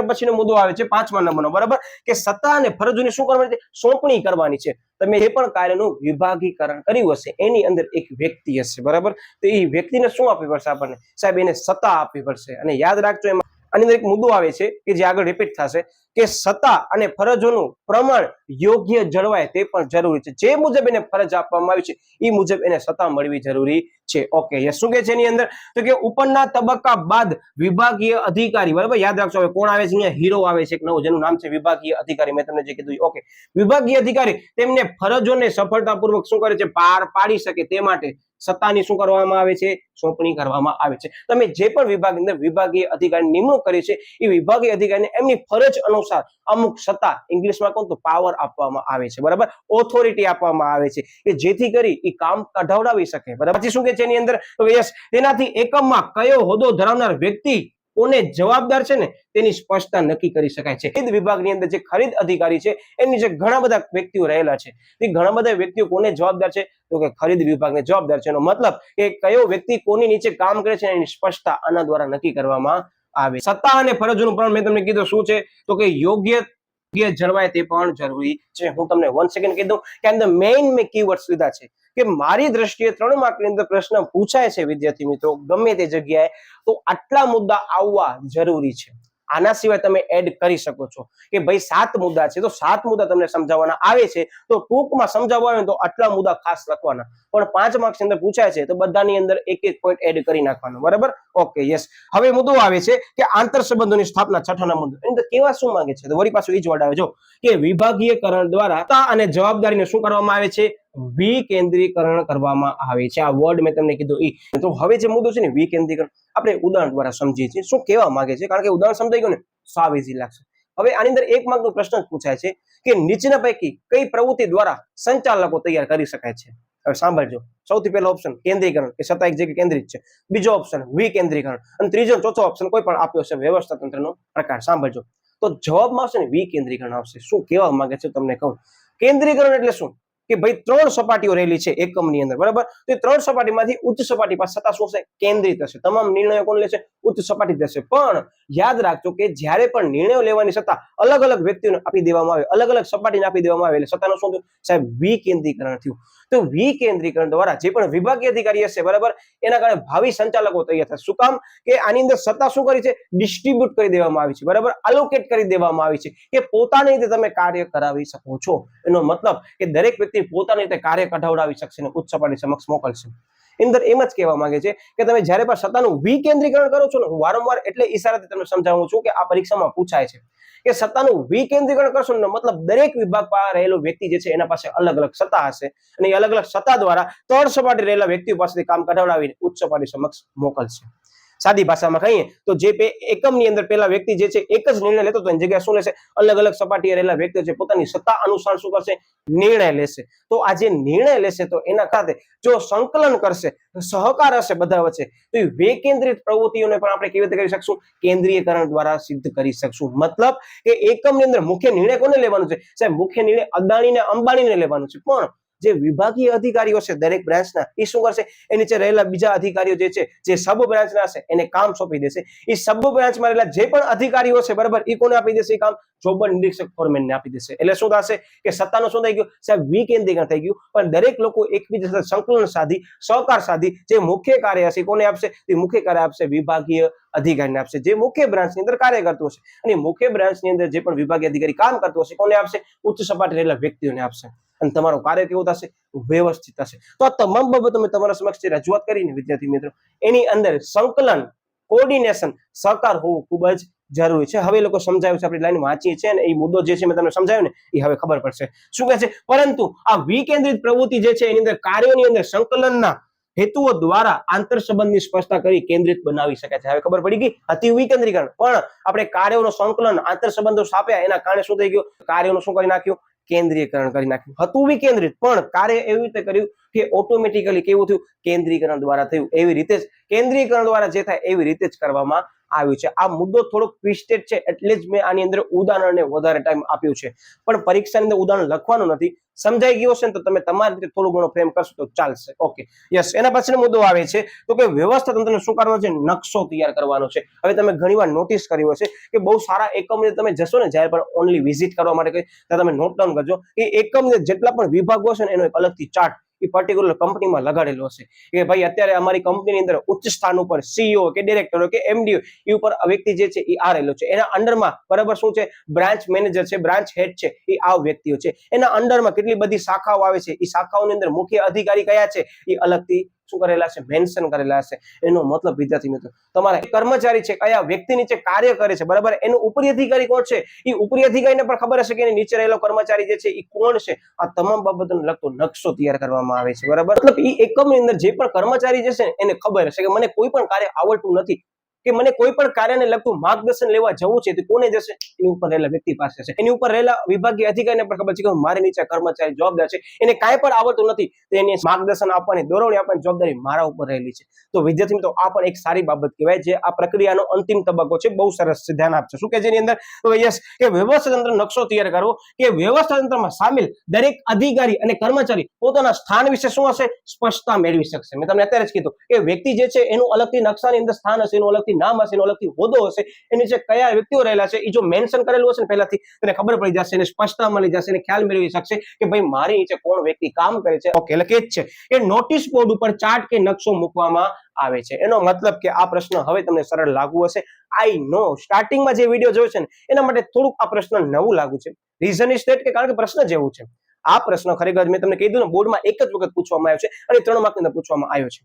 પછીનો મુદ્દો આવે છે 5મા નંબરનો, બરાબર, કે સત્તા અને ફરજોની શું કરવાની છે, સોંપણી કરવાની છે. તમે જે પણ કાર્યનું વિભાગીકરણ કર્યું હશે એની અંદર એક વ્યક્તિ હશે, બરાબર, તો એ વ્યક્તિને શું આપવી પડશે આપણને સાહેબ, એને સત્તા આપવી પડશે. અને યાદ રાખજો એમાં આની અંદર એક મુદ્દો આવે છે કે જે આગળ રિપીટ થશે, કે સત્તા અને ફરજોનું પ્રમાણ યોગ્ય જળવાય તે પણ જરૂરી છે. જે મુજબ એને ફરજ આપવામાં આવી છે એ મુજબ એને સત્તા મળવી જરૂરી છે. Okay, yes. શું કે છે એની અંદર, તો કે ઉપરના તબક્કા બાદ વિભાગીય અધિકારી, બરાબર, યાદ રાખજો. હવે કોણ આવે છે અહીંયા, હીરો આવે છે એક નવો, જેનું નામ છે વિભાગીય અધિકારી. મેં તમને જે કીધું. ઓકે, વિભાગીય અધિકારી તેમને ફરજોને સફળતાપૂર્વક શું કરે છે, પાર પાડી શકે તે માટે સત્તાની શું કરવામાં આવે છે, સોંપણી કરવામાં આવે છે. તમે જે પણ વિભાગની અંદર વિભાગીય અધિકારી નિમણૂક કરી છે એ વિભાગીય અધિકારીને એમની ફરજ અનુસાર અમુક સત્તા, ઇંગ્લિશમાં કહું તો પાવર આપવામાં આવે છે, બરાબર, ઓથોરિટી આપવામાં આવે છે, કે જેથી કરી એ કામ કઢાવડાવી શકે, બરાબર. પછી શું કે છે એની અંદર, તો યસ, તેનાથી એકમમાં કયો હોદ્દો ધરાવનાર વ્યક્તિ કોને જવાબદાર છે ને તેની સ્પષ્ટતા નક્કી કરી શકાય છે. ખરીદ વિભાગની અંદર જે ખરીદ અધિકારી છે એની જે ઘણા બધા વ્યક્તિઓ રહેલા છે, તે ઘણા બધા વ્યક્તિઓ કોને જવાબદાર છે, તો કે ખરીદ વિભાગને જવાબદાર છે. એનો મતલબ કે કયો વ્યક્તિ કોની નીચે કામ કરે છે એની સ્પષ્ટતા આના દ્વારા નક્કી કરવામાં આવે. સત્તા અને ફરજોનું પ્રમાણ મેં તમને કીધું શું છે, તો કે યોગ્ય જળવાય તે પણ જરૂરી છે. હું તમને 1 સેકન્ડ કહી દઉં કે અંદર મેઇન મેં કીવર્ડ્સ લીધા છે, કે મારી દ્રષ્ટિએ 3 માર્કની અંદર પ્રશ્ન પૂછાય છે વિદ્યાર્થી મિત્રો ગમે તે જગ્યાએ, તો આટલા મુદ્દા આવવા જરૂરી છે. આના સિવાય તમે એડ કરી શકો છો કે ભાઈ 7 મુદ્દા છે તો 7 મુદ્દા તમને સમજાવવાના આવે છે, તો ટૂંકમાં સમજાવવા આવે તો આટલા મુદ્દા ખાસ લખવાના. પણ 5 માર્ક્સ અંદર પૂછાય છે તો બધાની અંદર એક એક પોઈન્ટ એડ કરી નાખવાનો, બરાબર. Okay, yes. હવે મુદ્દો આવે છે કે આંતર સંબંધોની સ્થાપના, 6થા નંબર. એની અંદર કેવા શું માંગે છે, તો વળી પાછું એ જ વર્ડ આવે જો, કે વિભાગીયકરણ દ્વારા સત્તા અને જવાબદારીને શું કરવામાં આવે છે, વિકેન્દ્રીકરણ કરવામાં આવે છે. આ વર્ડ મેં તમને કીધું ઈ. તો હવે જે મુદ્દો છે ને વિકેન્દ્રીકરણ, આપણે ઉદાહરણ દ્વારા સમજીએ છીએ શું કહેવા માંગે છે, કારણ કે ઉદાહરણ સમજાઈ ગયું ને સાવ ઈઝી લાગશે. હવે આની અંદર 1 માર્કનો પ્રશ્ન પૂછાય છે કે નીચેના પૈકી કઈ પ્રવૃત્તિ દ્વારા સંચાલકો તૈયાર કરી શકાય છે. હવે સાંભળજો, સૌથી પહેલો ઓપ્શન કેન્દ્રીકરણ, કે સત્તા એક જગ્યાએ કેન્દ્રિત છે. બીજો ઓપ્શન વિકેન્દ્રીકરણ, અને ત્રીજો ચોથો ઓપ્શન કોઈ પણ આપ્યો છે વ્યવસ્થા તંત્રનો પ્રકાર. સાંભળજો, તો જવાબમાં આવશે ને વિકેન્દ્રીકરણ આવશે. શું કહેવા માંગે છે તમને કહું, કેન્દ્રીકરણ એટલે શું, કે ભાઈ 3 સપાટીઓ રહેલી છે એકમની અંદર, બરાબર? તો એ 3 સપાટીમાંથી ઉચ્ચ સપાટી પાસે સત્તા શું હશે? કેન્દ્રિત હશે. તમામ નિર્ણયો કોણ લેશે? ઉચ્ચ સપાટી લેશે. પણ યાદ રાખજો કે જ્યારે પણ નિર્ણયો લેવાની સત્તા અલગ અલગ વ્યક્તિઓને આપી દેવામાં આવે, અલગ અલગ સપાટીને આપી દેવામાં આવે, એટલે સત્તાનું શું થયું સાહેબ? વિકેન્દ્રીકરણ થયું. તો વિકેન્દ્રીકરણ દ્વારા જે પણ વિભાગીય અધિકારી હશે, બરાબર, એના કારણે ભાવિ સંચાલકો તૈયાર થશે. શું કામ? કે આની અંદર સત્તા શું કરી છે? ડિસ્ટ્રીબ્યુટ કરી દેવામાં આવી છે, બરાબર, આલોકેટ કરી દેવામાં આવી છે કે પોતાની રીતે તમે કાર્ય કરાવી શકો છો. એનો મતલબ કે દરેક વ્યક્તિ પોતાની રીતે કાર્ય કઢાવડાવી શકશે અને ઉચ્ચ સપાટી સમક્ષ મોકલશે. અંદર એમ જ કહેવા માંગે છે કે તમે જ્યારે પણ સત્તાનું વિકેન્દ્રીકરણ કરો છો ને, હું વારંવાર એટલે ઈશારાથી તમને સમજાવું છું કે આ પરીક્ષામાં પૂછાય છે કે સત્તાનું વિકેન્દ્રીકરણ કરશો ને, મતલબ દરેક વિભાગ પાસે રહેલો વ્યક્તિ જે છે એના પાસે અલગ અલગ સત્તા હશે અને એ અલગ અલગ સત્તા દ્વારા તળ સપાટી રહેલા વ્યક્તિઓ પાસેથી કામ કઢાવડાવીને ઉચ્ચ સપાટી સમક્ષ મોકલશે. સાદી ભાષામાં કહીએ તો જે એકમની અંદર પેલા વ્યક્તિ જે છે એક જ નિર્ણય લેતો હતો એની જગ્યાએ શું લેશે? અલગ અલગ સપાટીએ રહેલા વ્યક્તિઓ છે પોતાની સત્તા અનુસાર શું કરશે? નિર્ણય લેશે. તો આ જે નિર્ણય લેશે તો એના ખાતે જો સંકલન કરશે, સહકાર હશે બધા વચ્ચે, તો એ વિકેન્દ્રિત પ્રવૃત્તિઓને પણ આપણે કેવી રીતે કરી શકશું? કેન્દ્રીયકરણ દ્વારા સિદ્ધ કરી શકશું. મતલબ કે એકમની અંદર મુખ્ય નિર્ણય કોને લેવાનો છે સાહેબ? મુખ્ય નિર્ણય અદાણી ને અંબાણીને લેવાનો છે. પણ જે વિભાગીય અધિકારીઓ છે દરેક બ્રાન્ચના, એ શું કરશે? એ નીચે રહેલા બીજા અધિકારીઓ જે છે, જે સબ બ્રાન્ચના છે, એને કામ સોંપી દેશે. એ સબ બ્રાન્ચમાં રહેલા જે પણ અધિકારીઓ છે, બરાબર, એ કોને આપી દેશે? એ કામ જોબર નિરીક્ષક ફોરમેનને આપી દેશે. એટલે શું થશે કે સત્તાનું શું થઈ ગયું સાહેબ? વિકેન્દ્રીકરણ થઈ ગયું. પણ દરેક લોકો એકબીજા સાથે સંકલન સાધી, સહકાર સાધી જે મુખ્ય કાર્ય હશે કોને આપશે? તે મુખ્ય કાર્ય આપશે વિભાગીય અધિકારીને આપશે, જે મુખ્ય બ્રાન્ચની અંદર કાર્ય કરતું હશે. અને મુખ્ય બ્રાન્ચની અંદર જે પણ વિભાગીય અધિકારી કામ કરતું હશે કોને આપશે? ઉચ્ચ સપાટી રહેલા વ્યક્તિઓને આપશે. અને તમારું કાર્ય કેવું થશે? વ્યવસ્થિત થશે. તો આ તમામ બાબતો મેં તમારા સમક્ષ રજૂઆત કરીને વિદ્યાર્થી મિત્રો, એની અંદર સંકલન, કોર્ડિનેશન, સહકાર હોવું ખૂબ જ જરૂરી છે. હવે લોકો સમજાયું છે, આપણી લાઈન વાંચીએ છે ને એ મુદ્દો જે છે મેં તમને સમજાવ્યો ને એ હવે ખબર પડશે. શું કહે છે? પરંતુ આ વિકેન્દ્રિત પ્રવૃત્તિ જે છે એની અંદર કાર્યોની અંદર સંકલનના હેતુઓ દ્વારા આંતર સંબંધની સ્પષ્ટતા કરી કેન્દ્રિત બનાવી શકાય છે. હવે ખબર પડી ગઈ. અતિ વિકેન્દ્રીકરણ, પણ આપણે કાર્યોનું સંકલન, આંતર સંબંધો સાપ્યા, એના કારણે શું થઈ ગયું? કાર્યોનું શું કરી નાખ્યું? કેન્દ્રીયકરણ કરી નાખ્યું. હતું વિકેન્દ્રિત, પણ કાર્ય એવી રીતે કર્યું કે ઓટોમેટિકલી કેવું થયું? કેન્દ્રીકરણ દ્વારા થયું. એવી રીતે જ કેન્દ્રીકરણ દ્વારા જે થાય એવી રીતે જ કરવામાં આવ્યું છે. આ મુદ્દો થોડોક ટ્વિસ્ટેડ છે એટલે જ મેં આની અંદર ઉદાહરણને વધારે ટાઈમ આપ્યું છે. પણ પરીક્ષાની અંદર ઉદાહરણ લખવાનું નથી. સમજાઈ ગયું હશે ને તો તમે તમારી રીતે થોડું ઘણું ફ્રેમ કરશો તો ચાલશે. Okay, yes. એના પછીનો મુદ્દો આવે છે તો કે વ્યવસ્થા તંત્રને શું કરવાનો છે? નકશો તૈયાર કરવાનો છે. હવે તમે ઘણીવાર નોટિસ કર્યું હશે કે બહુ સારા એકમને તમે જશો ને, જ્યારે પણ ઓનલી વિઝિટ કરવા માટે ત્યાં તમે નોટ ડાઉન કરજો કે એકમને જેટલા પણ વિભાગો છે ને એનો એક અલગથી ચાર્ટ એ પર્ટિક્યુલર કંપનીમાં લગાડેલો હશે કે ભાઈ અત્યારે અમારી કંપનીની અંદર ઉચ્ચ સ્થાન ઉપર સીઈઓ કે ડિરેક્ટર કે એમડી એ ઉપર વ્યક્તિ જે છે એ આ રહેલો છે. એના અંડરમાં બરાબર શું છે? બ્રાન્ચ મેનેજર છે, બ્રાન્ચ હેડ છે, એ આ વ્યક્તિઓ છે. એના અંડરમાં કેટલી બધી શાખાઓ આવે છે, એ શાખાઓની અંદર મુખ્ય અધિકારી કયા છે એ અલગથી શું કરેલા છે? મેન્શન કરેલા હશે. એનો મતલબ વિદ્યાર્થી મિત્રો, તમારા કર્મચારી છે કયા વ્યક્તિ નીચે કાર્ય કરે છે, બરાબર, એનો ઉપરી અધિકારી કોણ છે એ ઉપરી અધિકારીને પણ ખબર હશે કે એની નીચે રહેલો કર્મચારી જે છે એ કોણ છે. આ તમામ બાબતોને લગતો નકશો તૈયાર કરવામાં આવે છે, બરાબર. મતલબ એ એકમની અંદર જે પણ કર્મચારી જે છે એને ખબર હશે કે મને કોઈ પણ કાર્ય આવડતું નથી, કે મને કોઈ પણ કાર્યને લગતું માર્ગદર્શન લેવા જવું છે તો કોને જશે? એની ઉપર રહેલા વ્યક્તિ પાસે છે. એની ઉપર રહેલા વિભાગીય અધિકારીને પણ ખબર છે કે મારી નીચે કર્મચારી જવાબદાર છે, એને કાંઈ પણ આવડતું નથી તો એને માર્ગદર્શન આપવાની, દોરવણી આપવાની જવાબદારી મારા ઉપર રહેલી છે. તો વિદ્યાર્થી મિત્રો, આ પણ એક સારી બાબત કહેવાય જે આ પ્રક્રિયાનો અંતિમ તબક્કો છે. બહુ સરસ છે, ધ્યાન આપજો. શું કે છે એની અંદર? તો યસ, કે વ્યવસ્થા તંત્ર નકશો તૈયાર કરવો, કે વ્યવસ્થા તંત્રમાં સામેલ દરેક અધિકારી અને કર્મચારી પોતાના સ્થાન વિશે શું હશે? સ્પષ્ટતા મેળવી શકશે. મેં તમને અત્યારે જ કીધું કે વ્યક્તિ જે છે એનું અલગથી નકશાની અંદર સ્થાન હશે, એનું અલગથી નામ હશે, એનો અલગથી હોદ્દો હશે, એની જે કયા વ્યક્તિઓ રહેલા છે એ જો મેન્શન કરેલું હશે ને પહેલાથી, તેને ખબર પડી જશે, એને સ્પષ્ટતા મળી જશે, એને ખ્યાલ મેળવી શકશે કે ભાઈ મારી નીચે કોણ વ્યક્તિ કામ કરે છે. ઓકે, એટલે કે જ છે કે નોટિસ બોર્ડ ઉપર ચાર્ટ કે નકશો મૂકવામાં આવે છે. એનો મતલબ કે આ પ્રશ્ન હવે તમને સરળ લાગુ હશે. આઈ નો સ્ટાર્ટિંગમાં જે વિડીયો જોયો છે ને એના માટે થોડુંક આ પ્રશ્ન નવું લાગુ છે. રીઝન ઇઝ ધેટ કે કારણ કે પ્રશ્ન જેવું છે. આ પ્રશ્ન ખરેખર મેં તમને કીધું ને, બોર્ડમાં એક જ વખત પૂછવામાં આવ્યો છે અને 3 માર્કની અંદર પૂછવામાં આવ્યો છે.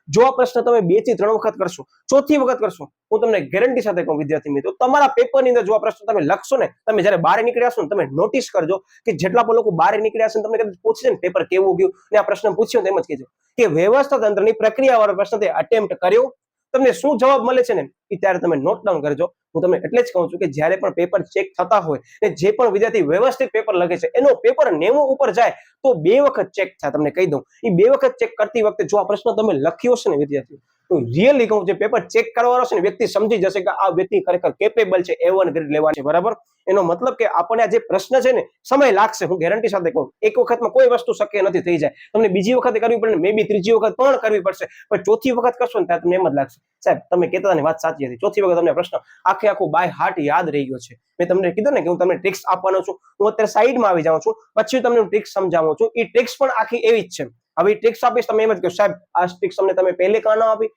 જો આ પ્રશ્ન તમે 2 થી 3 વખત કરશો, ચોથી વખત કરશો, હું તમને ગેરંટી સાથે કહું વિદ્યાર્થી મિત્રો, તમારા પેપરની અંદર જો આ પ્રશ્ન તમે લખશો ને, તમે જ્યારે બહાર નીકળ્યા છો ને, તમે નોટિસ કરજો કે જેટલા પણ લોકો બહાર નીકળ્યા છે તમને કદાચ પૂછશે ને પેપર કેવું ગયું ને આ પ્રશ્ન પૂછ્યો તેમ જ કહેજો કે વ્યવસ્થા તંત્રની પ્રક્રિયાવાળો પ્રશ્ન તે અટેમ્પ્ટ કર્યો, તમને શું જવાબ મળે છે ને એ ત્યારે તમે નોટ ડાઉન કરજો. હું તમને એટલે જ કહું છું કે જ્યારે પણ પેપર ચેક થતા હોય ને જે પણ વિદ્યાર્થી વ્યવસ્થિત પેપર લખે છે એનો પેપર 90 ઉપર જાય તો 2 વખત ચેક થાય. તમને કહી દઉં, એ 2 વખત ચેક કરતી વખતે જો આ પ્રશ્ન તમે લખ્યો છે ને વિદ્યાર્થીઓ, હું રિયલી કહું, જે પેપર ચેક કરવાનો છે ને વ્યક્તિ સમજી જશે કે આ વ્યક્તિ ખરેખર કેપેબલ છે A1 ગ્રેડ લેવાની છે, બરાબર. એનો મતલબ કે આપણને આ જે પ્રશ્ન છે ને સમય લાગશે, હું ગેરંટી સાથે કહું. એક વખતમાં કોઈ વસ્તુ શક્ય નથી થઈ જાય, તમને બીજી વખતે કરવી પડે, મે બી ત્રીજી વખત પણ કરવી પડશે, પણ ચોથી વખત કરશો ને ત્યારે તમને એમ જ લાગશે સાહેબ તમે કહેતા હતા વાત સાચી હતી. ચોથી વખત તમને પ્રશ્ન આખું બાય હાર્ટ યાદ રહી ગયો છે. મેં તમને કીધું ને કે હું તમને ટ્રિક્સ આપવાનો છું, હું અત્યારે સાઈડમાં આવી જાઉં છું, પછી તમને ટ્રિક્સ સમજાવું છું. એ ટ્રિક્સ પણ આખી એવી જ છે. હવે ટ્રિક્સ આપીશ તમે એમ જ કહો સાહેબ આ ટ્રિક્સ તમને તમે પહેલે કાં ના આપી.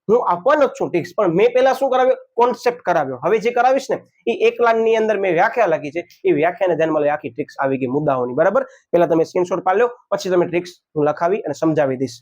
હું આપવાનો જ છું ટ્રિક્સ, પણ મેં પહેલા શું કરાવ્યો, કોન્સેપ્ટ કરાવ્યો. હવે જે કરાવીશ ને એ 1 લાઈનની અંદર મેં વ્યાખ્યા લખી છે, એ વ્યાખ્યાને ધ્યાનમાં લઈ આખી ટ્રિક્સ આવી ગઈ મુદ્દાઓની, બરાબર. પહેલા તમે સ્ક્રીનશોટ પાડી લો, પછી તમે ટ્રિક્સ હું લખાવી અને સમજાવી દઈશ.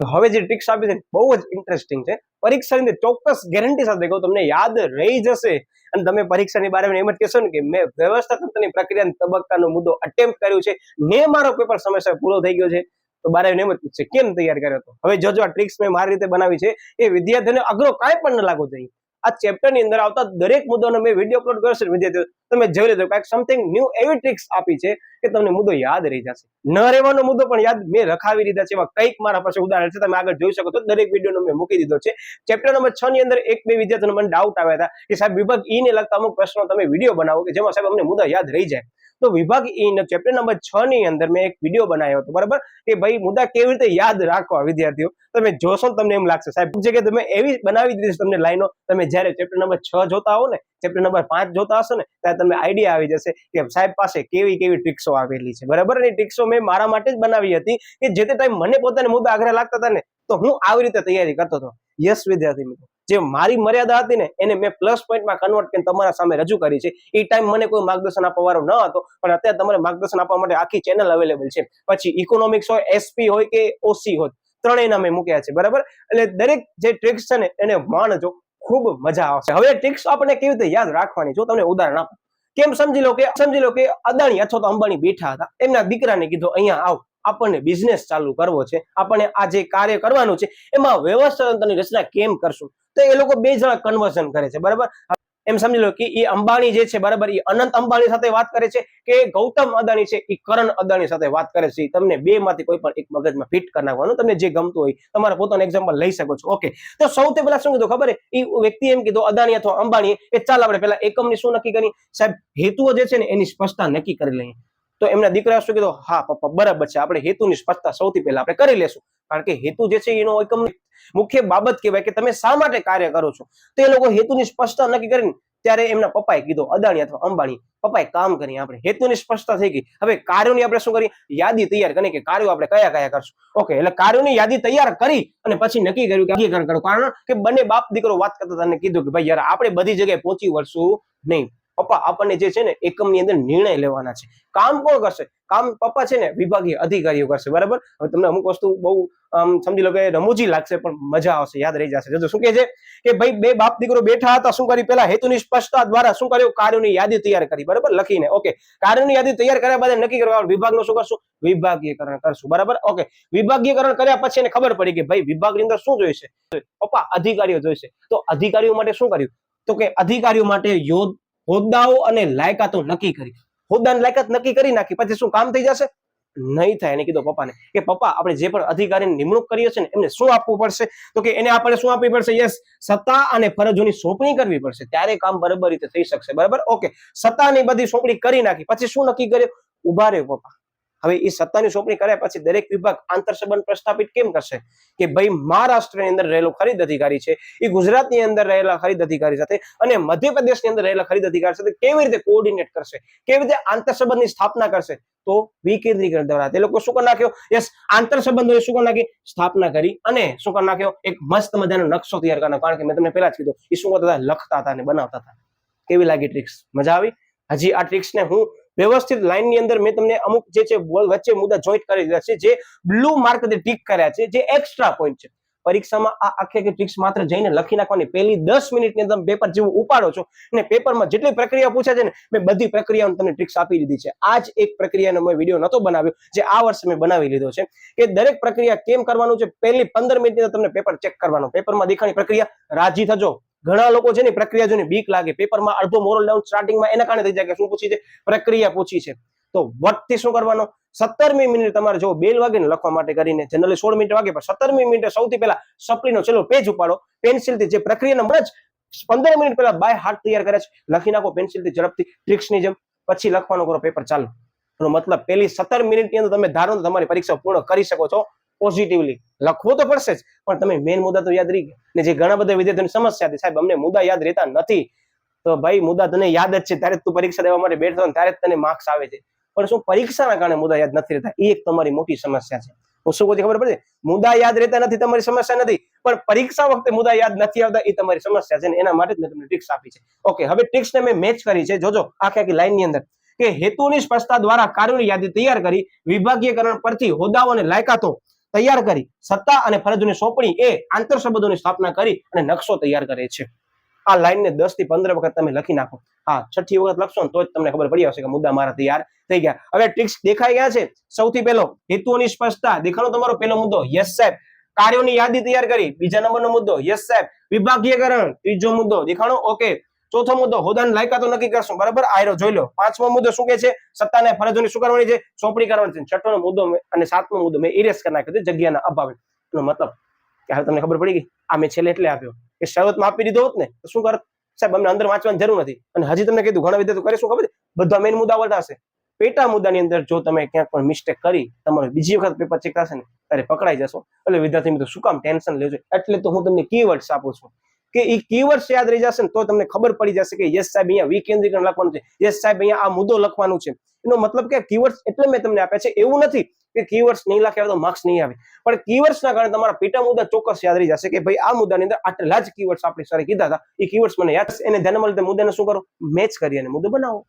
તો હવે જે ટ્રિક્સ આપી છે બહુ જ ઇન્ટરેસ્ટિંગ છે. પરીક્ષાની ચોક્કસ ગેરંટી સાથે કહું તમને યાદ રહી જશે, અને તમે પરીક્ષાની બારે એમ જ કહેશો ને કે મેં વ્યવસ્થા તંત્રની પ્રક્રિયાના તબક્કાનો મુદ્દો અટેમ્પ્ટ કર્યું છે ને મારો પેપર સમયસર પૂરો થઈ ગયો છે. તો બારે એમ જ પૂછશે કેમ તૈયાર કર્યો હતો. હવે જો આ ટ્રિક્સ મેં મારી રીતે બનાવી છે એ વિદ્યાર્થીઓને અઘરો કાંઈ પણ ન લાગવો જોઈએ. આ ચેપ્ટરની અંદર આવતા દરેક મુદ્દાનો મેં વિડીયો અપલોડ કર્યો છે વિદ્યાર્થીઓ, તમે જોઈ લેજો. કાંઈક સમથિંગ ન્યૂ એવી ટ્રિક્સ આપી છે કે તમને મુદ્દો યાદ રહી જશે. ન રહેવાનો મુદ્દો પણ યાદ મેં રખાવી દીધા છે. એવા કંઈક મારા પાસે ઉદાહરણ છે, તમે આગળ જોઈ શકો છો. દરેક વિડીયોનો મેં મૂકી દીધો છે. ચેપ્ટર નંબર 6 ની અંદર 1-2 વિદ્યાર્થીઓને મને ડાઉટ આવ્યા હતા કે સાહેબ વિભાગ ઈ ને લગતા અમુક પ્રશ્નો તમે વિડીયો બનાવો કે જેમાં સાહેબ અમને મુદ્દા યાદ રહી જાય. તો વિભાગ ઈ ના ચેપ્ટર નંબર 6 ની અંદર મેં એક વિડીયો બનાવ્યો હતો, બરાબર, કે ભાઈ મુદ્દા કેવી રીતે યાદ રાખવા વિદ્યાર્થીઓ. તમે જોશો ને તમને એમ લાગશે સાહેબ જગ્યાએ તમે એવી બનાવી દીધી તમને લાઈનો, તમે જ્યારે ચેપ્ટર નંબર 6 જોતા હો ને, ચેપ્ટર નંબર 5 જોતા હશો ને ત્યારે તમને આઈડિયા આવી જશે કે સાહેબ પાસે કેવી કેવી ટ્રિક્સો આવેલી છે, બરાબર. અને ટ્રિક્સો મેં મારા માટે જ બનાવી હતી કે જે તે ટાઈમ મને પોતાને મુદ્દા આગ્રહ લાગતા હતા ને તો હું આવી રીતે તૈયારી કરતો હતો. યસ વિદ્યાર્થી મિત્રો, જે મારી મર્યાદા હતી ને એને મેં પ્લસ પોઈન્ટમાં કન્વર્ટ કરીને તમારા સામે રજૂ કરી છે. એ ટાઈમ મને કોઈ માર્ગદર્શન આપવા વાળો ન હતો, પણ અત્યારે તમારે માર્ગદર્શન આપવા માટે આખી ચેનલ અવેલેબલ છે. પછી ઇકોનોમિક્સ હોય, એસપી હોય કે ઓસી હોય, ત્રણેયના મેં મૂક્યા છે, બરાબર. એટલે દરેક જે ટ્રિક્સ છે ને એને માણજો, ખૂબ મજા આવશે. હવે ટ્રિક્સ આપણે કેવી રીતે યાદ રાખવાની, જો તમને ઉદાહરણ આપો. કેમ સમજી લો કે અદાણી અથવા તો અંબાણી બેઠા હતા, એમના દીકરાને કીધું અહીંયા આવ, આપણને બિઝનેસ ચાલુ કરવો છે, આપણને આ જે કાર્ય કરવાનું છે એમાં વ્યવસ્થા તંત્રની રચના કેમ કરશું. તો એ લોકો 2 જણા કન્વર્ઝન કરે છે, બરાબર. એમ સમજી લો કે એ અંબાણી જે છે, બરાબર, એ અનંત અંબાણી સાથે વાત કરે છે કે ગૌતમ અદાણી છે એ કરણ અદાણી સાથે વાત કરે છે. તમને 2 માંથી કોઈ પણ એક મગજમાં ફિટ કરી નાખવાનું, તમને જે ગમતું હોય. તમારા પોતાનું એક્ઝામ્પલ લઈ શકો છો. ઓકે, તો સૌથી પહેલા શું કીધું ખબર એ વ્યક્તિ એમ કીધું અદાણી અથવા અંબાણી એ ચાલ આપણે પહેલા એકમની શું નક્કી કરી સાહેબ, હેતુઓ જે છે ને એની સ્પષ્ટતા નક્કી કરી લઈએ. તો એમના દીકરા શું કીધું, હા પપ્પા બરાબર છે, આપણે હેતુની સ્પષ્ટતા સૌથી પહેલા આપણે કરી લેશું. કારણ કે હેતુ જે છે એનો એકમ મુખ્ય બાબત કહેવાય કે તમે શા માટે કાર્ય કરો છો. તો એ લોકો હેતુની સ્પષ્ટતા નક્કી કરીને ત્યારે એમના પપ્પાએ કીધું અદાણી અથવા અંબાણી, પપ્પાએ કામ કરી આપણે હેતુની સ્પષ્ટતા થઈ ગઈ. હવે કાર્યોની આપણે શું કરી યાદી તૈયાર કરી કે કાર્યો આપણે કયા કયા કરશું. ઓકે, એટલે કાર્યોની યાદી તૈયાર કરી અને પછી નક્કી કર્યું કે અંગીકરણ કરો. કારણ કે બંને બાપ દીકરો વાત કરતા હતા અને કીધું કે ભાઈ યાર આપણે બધી જગ્યાએ પહોંચી વળશું નહીં. પપ્પા આપણને જે છે ને એકમની અંદર નિર્ણય લેવાના છે. કામ કોણ કરશે, કામ પપ્પા છે ને વિભાગીય અધિકારીઓ કરશે, બરાબર. હવે તમને અમુક વસ્તુ બહુ સમજી લો કે રમૂજી લાગશે પણ મજા આવશે, યાદ રહી જશે. જો શું કહે છે કે ભાઈ 2 બાપ દીકરો બેઠા હતા, શું કરી પેલા હેતુની સ્પષ્ટતા દ્વારા શું કર્યું, કાર્યોની યાદી તૈયાર કરી, બરાબર, લખીને. ઓકે, કાર્યોની યાદી તૈયાર કર્યા બાદ નક્કી કરવા વિભાગનું શું કરશું, વિભાગીયકરણ કરશું, બરાબર. ઓકે, વિભાગીયકરણ કર્યા પછી એને ખબર પડી કે ભાઈ વિભાગની અંદર શું જોઈશે, પપ્પા અધિકારીઓ જોઈશે. તો અધિકારીઓ માટે શું કર્યું, તો કે અધિકારીઓ માટે હોદ્દાઓ અને લાયકાતો નક્કી કરી. હોદ્દાની લાયકાત નક્કી કરી નાખી પછી શું કામ થઈ જશે, નહીં થાય. એને કીધું પપ્પાને કે પપ્પા આપણે જે પણ અધિકારીની નિમણૂક કરીએ છીએ ને એમને શું આપવું પડશે, તો કે એને આપણે શું આપવી પડશે, યસ, સત્તા અને ફરજોની સોંપણી કરવી પડશે, ત્યારે કામ બરાબર રીતે થઈ શકશે, બરાબર. ઓકે, સત્તાની બધી સોંપણી કરી નાખી પછી શું નક્કી કર્યું, ઉભા રહ્યો પપ્પા. હવે એ સત્તાની સોંપણી કર્યા પછી દરેક વિભાગ આંતર સંબંધ પ્રસ્થાપિત કેમ કરશે કે ભાઈ મહારાષ્ટ્રની અંદર રહેલો ખરીદ અધિકારી છે એ ગુજરાતની અંદર રહેલા ખરીદ અધિકારી સાથે અને મધ્યપ્રદેશની અંદર રહેલા ખરીદ અધિકારી સાથે કેવી રીતે કોઓર્ડિનેટ કરશે, કેવી રીતે આંતર સંબંધની સ્થાપના કરશે. તો વિકેન્દ્રીકરણ દ્વારા તે લોકો શું કરી નાખ્યો, યસ, આંતર સંબંધોની શું કરી નાખી, સ્થાપના કરી અને શું કરી નાખ્યો, એક મસ્ત મજાનો નકશો તૈયાર કરવાનો. કારણ કે મેં તમને પહેલા જ કીધું એ શું કરતા હતા, લખતા હતા અને બનાવતા હતા. કેવી લાગી ટ્રિક્સ, મજા આવી. હજી આ ટ્રિક્સને હું વ્યવસ્થિત લાઈનની અંદર મેં તમને અમુક જે છે વચ્ચે મુદ્દા જોઈન્ટ કરી દીધા છે, જે બ્લુ માર્ક ટીક કર્યા છે, જે એક્સ્ટ્રા પોઈન્ટ છે. પરીક્ષામાં આ આખી ટ્રિક્સ માત્ર જઈને લખી નાખવાની, પહેલી 10 મિનિટની અંદર પેપર જેવું ઉપાડો છો અને પેપરમાં જેટલી પ્રક્રિયા પૂછે છે ને મેં બધી પ્રક્રિયાઓની તમને ટ્રિક્સ આપી દીધી છે. આ જ એક પ્રક્રિયાનો મેં વિડીયો નતો બનાવ્યો જે આ વર્ષે મેં બનાવી લીધો છે કે દરેક પ્રક્રિયા કેમ કરવાનું છે. પહેલી 15 મિનિટની અંદર તમને પેપર ચેક કરવાનો, પેપરમાં દેખાણી પ્રક્રિયા, રાજી થજો. ઘણા લોકો છે ને પ્રક્રિયા જોઈને બીક લાગે, પેપરમાં અડધો મોરલ ડાઉન સ્ટાર્ટિંગમાં એના કારણે થઈ જાય કે શું પૂછી છે, પ્રક્રિયા પૂછી છે. તો વટથી શું કરવાનો 17મી મિનિટ તમારે જો બેલ વાગે ને લખવા માટે કરીને જનરલી 16 મિનિટ વાગે પણ 17મી મિનિટે સૌથી પહેલા સપ્લીનો છેલ્લો પેજ ઉપાડો પેન્સિલથી જે પ્રક્રિયાને હમણાં જ 15 મિનિટ પહેલા બાય હાર્ટ તૈયાર કરે છે લખી નાખો પેન્સિલથી ઝડપથી ટ્રિક્સની જેમ પછી લખવાનું કરો પેપર ચાલુ એનો મતલબ પહેલી 17 મિનિટની અંદર તમે ધારો તો તમારી પરીક્ષા પૂર્ણ કરી શકો છો પોઝિટિવલી લખવું તો પડશે જ પણ તમે મેઇન મુદ્દા તો યાદ રહી ગયા ને જે ઘણા બધા વિદ્યાર્થીઓની સમસ્યા હતી સાહેબ અમને મુદ્દા યાદ રહેતા નથી તો ભાઈ મુદ્દા તને યાદ જ છે ત્યારે તું પરીક્ષા દેવા માટે બેઠો ને ત્યારે તને માર્ક્સ આવે છે પણ શું પરીક્ષાના કારણે મુદ્દા યાદ નથી રહેતા એ એક તમારી મોટી સમસ્યા છે હું શું કહું ખબર પડે મુદ્દા યાદ રહેતા નથી તમારી સમસ્યા નથી પણ પરીક્ષા વખતે મુદ્દા યાદ નથી આવતા એ તમારી સમસ્યા છે ને એના માટે જ મેં તમને ટ્રિક્સ આપી છે ઓકે હવે ટ્રિક્સને મેં મેચ કરી છે જોજો આખી લાઈનની અંદર કે હેતુની સ્પષ્ટતા દ્વારા કાર્યોની યાદી તૈયાર કરી વિભાગીયકરણ પરથી હોદ્દાઓ અને લાયકાતો તૈયાર કરી સત્તા અને ફરજોની સોંપણી એ આંતર સંબંધોની સ્થાપના કરી અને નકશો તૈયાર કરે છે આ લાઈનને 10 થી 15 વખત તમે લખી નાખો હા 6ઠી વખત લખશો ને તો જ તમને ખબર પડી આવશે કે મુદ્દા મારા તૈયાર થઈ ગયા હવે ટ્રિક્સ દેખાઈ ગયા છે સૌથી પહેલો હેતુઓની સ્પષ્ટતા દેખાડો તમારો પહેલો મુદ્દો યસ સાહેબ કાર્યોની યાદી તૈયાર કરી બીજા નંબરનો મુદ્દો યસ સાહેબ વિભાગીયકરણ ત્રીજો મુદ્દો દેખાડો ઓકે ચોથો મુદ્દો હોદ્દાની લાયકાતો નક્કી કરશું બરાબર આયરો જોઈ લો પાંચમો મુદ્દો શું કે છે સત્તા અને ફરજોની શું કરવાની છે સોંપણી કરવાની છે છઠ્ઠો મુદ્દો અને સાતમો મુદ્દો મેં ઇરેઝ કરી નાખ્યો છે જગ્યાના અભાવે એનો મતલબ કે હવે તમને ખબર પડી ગઈ આ મેં છેલ્લે એટલે આપ્યો કે શરૂઆતમાં આપી દીધો હોત ને તો શું કરત સાહેબ અમને અંદર વાંચવાની જરૂર નથી અને હજી તમને કીધું ઘણા વિદ્યાર્થીઓ કરે શું ખબર બધા મેઇન મુદ્દા આવતા હશે પેટા મુદ્દાની અંદર જો તમે ક્યાંક પણ મિસ્ટેક કરી તમારે બીજી વખત પેપર ચેક થશે ને ત્યારે પકડાઈ જશો એટલે વિદ્યાર્થી મિત્રો શું કામ ટેન્શન લેજો એટલે તો હું તમને કીવર્ડ્સ આપું છું કે એ કીવર્ડ્સ યાદ રહી જશે ને તો તમને ખબર પડી જશે કે યસ સાહેબ અહીંયા વિકેન્દ્રીકરણ લખવાનું છે યસ સાહેબ અહીંયા આ મુદ્દો લખવાનું છે એનો મતલબ કે કીવર્ડ્સ એટલે મેં તમને આપ્યા છે એવું નથી કે કીવર્ડ્સ નહીં લખ્યા તો માર્ક્સ નહીં આવે પણ કીવર્ડ્સના કારણે તમારા પેટા મુદ્દા ચોક્કસ યાદ રહી જશે કે ભાઈ આ મુદ્દાની અંદર આટલા જ કીવર્ડ્સ આપણે સરે કીધા હતા એ કીવર્ડ્સ મને યાદ એને ધ્યાનમાં લીધે મુદ્દાને શું કરો મેચ કરી અને મુદ્દો બનાવો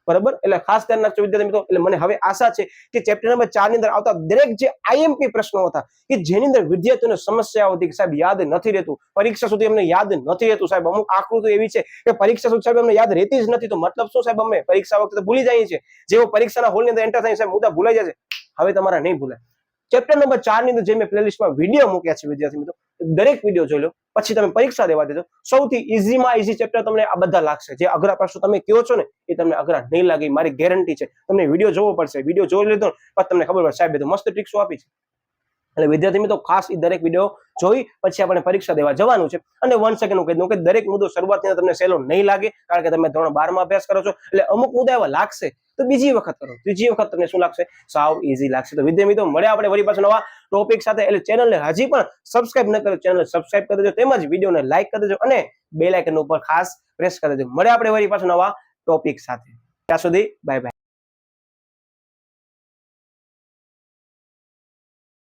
બરાબર એટલે ખાસ ધ્યાન રાખજો વિદ્યાર્થી મિત્રો એટલે મને હવે આશા છે કે ચેપ્ટર નંબર 4 ની અંદર આવતા દરેક જે આઈએમપી પ્રશ્નો હતા કે જેની અંદર વિદ્યાર્થીઓને સમસ્યાઓ હતી કે સાહેબ યાદ નથી રહેતું પરીક્ષા સુધી અમને યાદ નથી રહેતું સાહેબ અમુક આકૃતિ એવી છે કે પરીક્ષા સુધી સાહેબ અમને યાદ રહેતી જ નથી તો મતલબ શું સાહેબ અમે પરીક્ષા વખતે ભૂલી જઈએ છીએ જેવો પરીક્ષાના હોલની અંદર એન્ટર થાય સાહેબ મુદ્દા ભૂલાઈ જશે હવે તમારા નહીં ભૂલાય ચેપ્ટર નંબર 4 ની અંદર જે મેં પ્લેલિસ્ટમાં વિડીયો મૂક્યા છે વિદ્યાર્થી મિત્રો દરેક વિડીયો જોઈ લો પછી તમે પરીક્ષા દેવા દેજો સૌથી ઈઝીમાં ઈઝી ચેપ્ટર તમને આ બધા લાગશે જે અઘરા પ્રશ્નો તમે કહો છો ને એ તમને અઘરા નહીં લાગે મારી ગેરંટી છે તમને વિડીયો જોવો પડશે વિડીયો જોઈ લીધો પછી તમને ખબર પડશે સાહેબ મસ્ત ટ્રિક્સો આપી છે એટલે વિદ્યાર્થી મિત્રો ખાસ એ દરેક વિડીયો જોઈ પછી આપણે પરીક્ષા દેવા જવાનું છે અને 1 સેકન્ડ હું કહી દઉં કે દરેક મુદ્દો શરૂઆતની તમને સહેલો નહીં લાગે કારણ કે તમે ધોરણ 12 માં અભ્યાસ કરો છો એટલે અમુક મુદ્દા એવા લાગશે તો બીજી વખત કરો ત્રીજી વખત તમને શું લાગશે સાવ ઈઝી લાગશે તો વિદ્યાર્થી મિત્રો મળ્યા આપણે વળી પાછું નવા ટોપિક સાથે એટલે ચેનલને હજી પણ સબસ્ક્રાઇબ ન કરો ચેનલ સબસ્ક્રાઇબ કરી દેજો તેમજ વિડીયોને લાઈક કરી દેજો અને બેલ આઇકન ઉપર ખાસ પ્રેસ કરી દેજો મળ્યા આપણે વળી પાછું નવા ટોપિક સાથે ત્યાં સુધી બાય બાય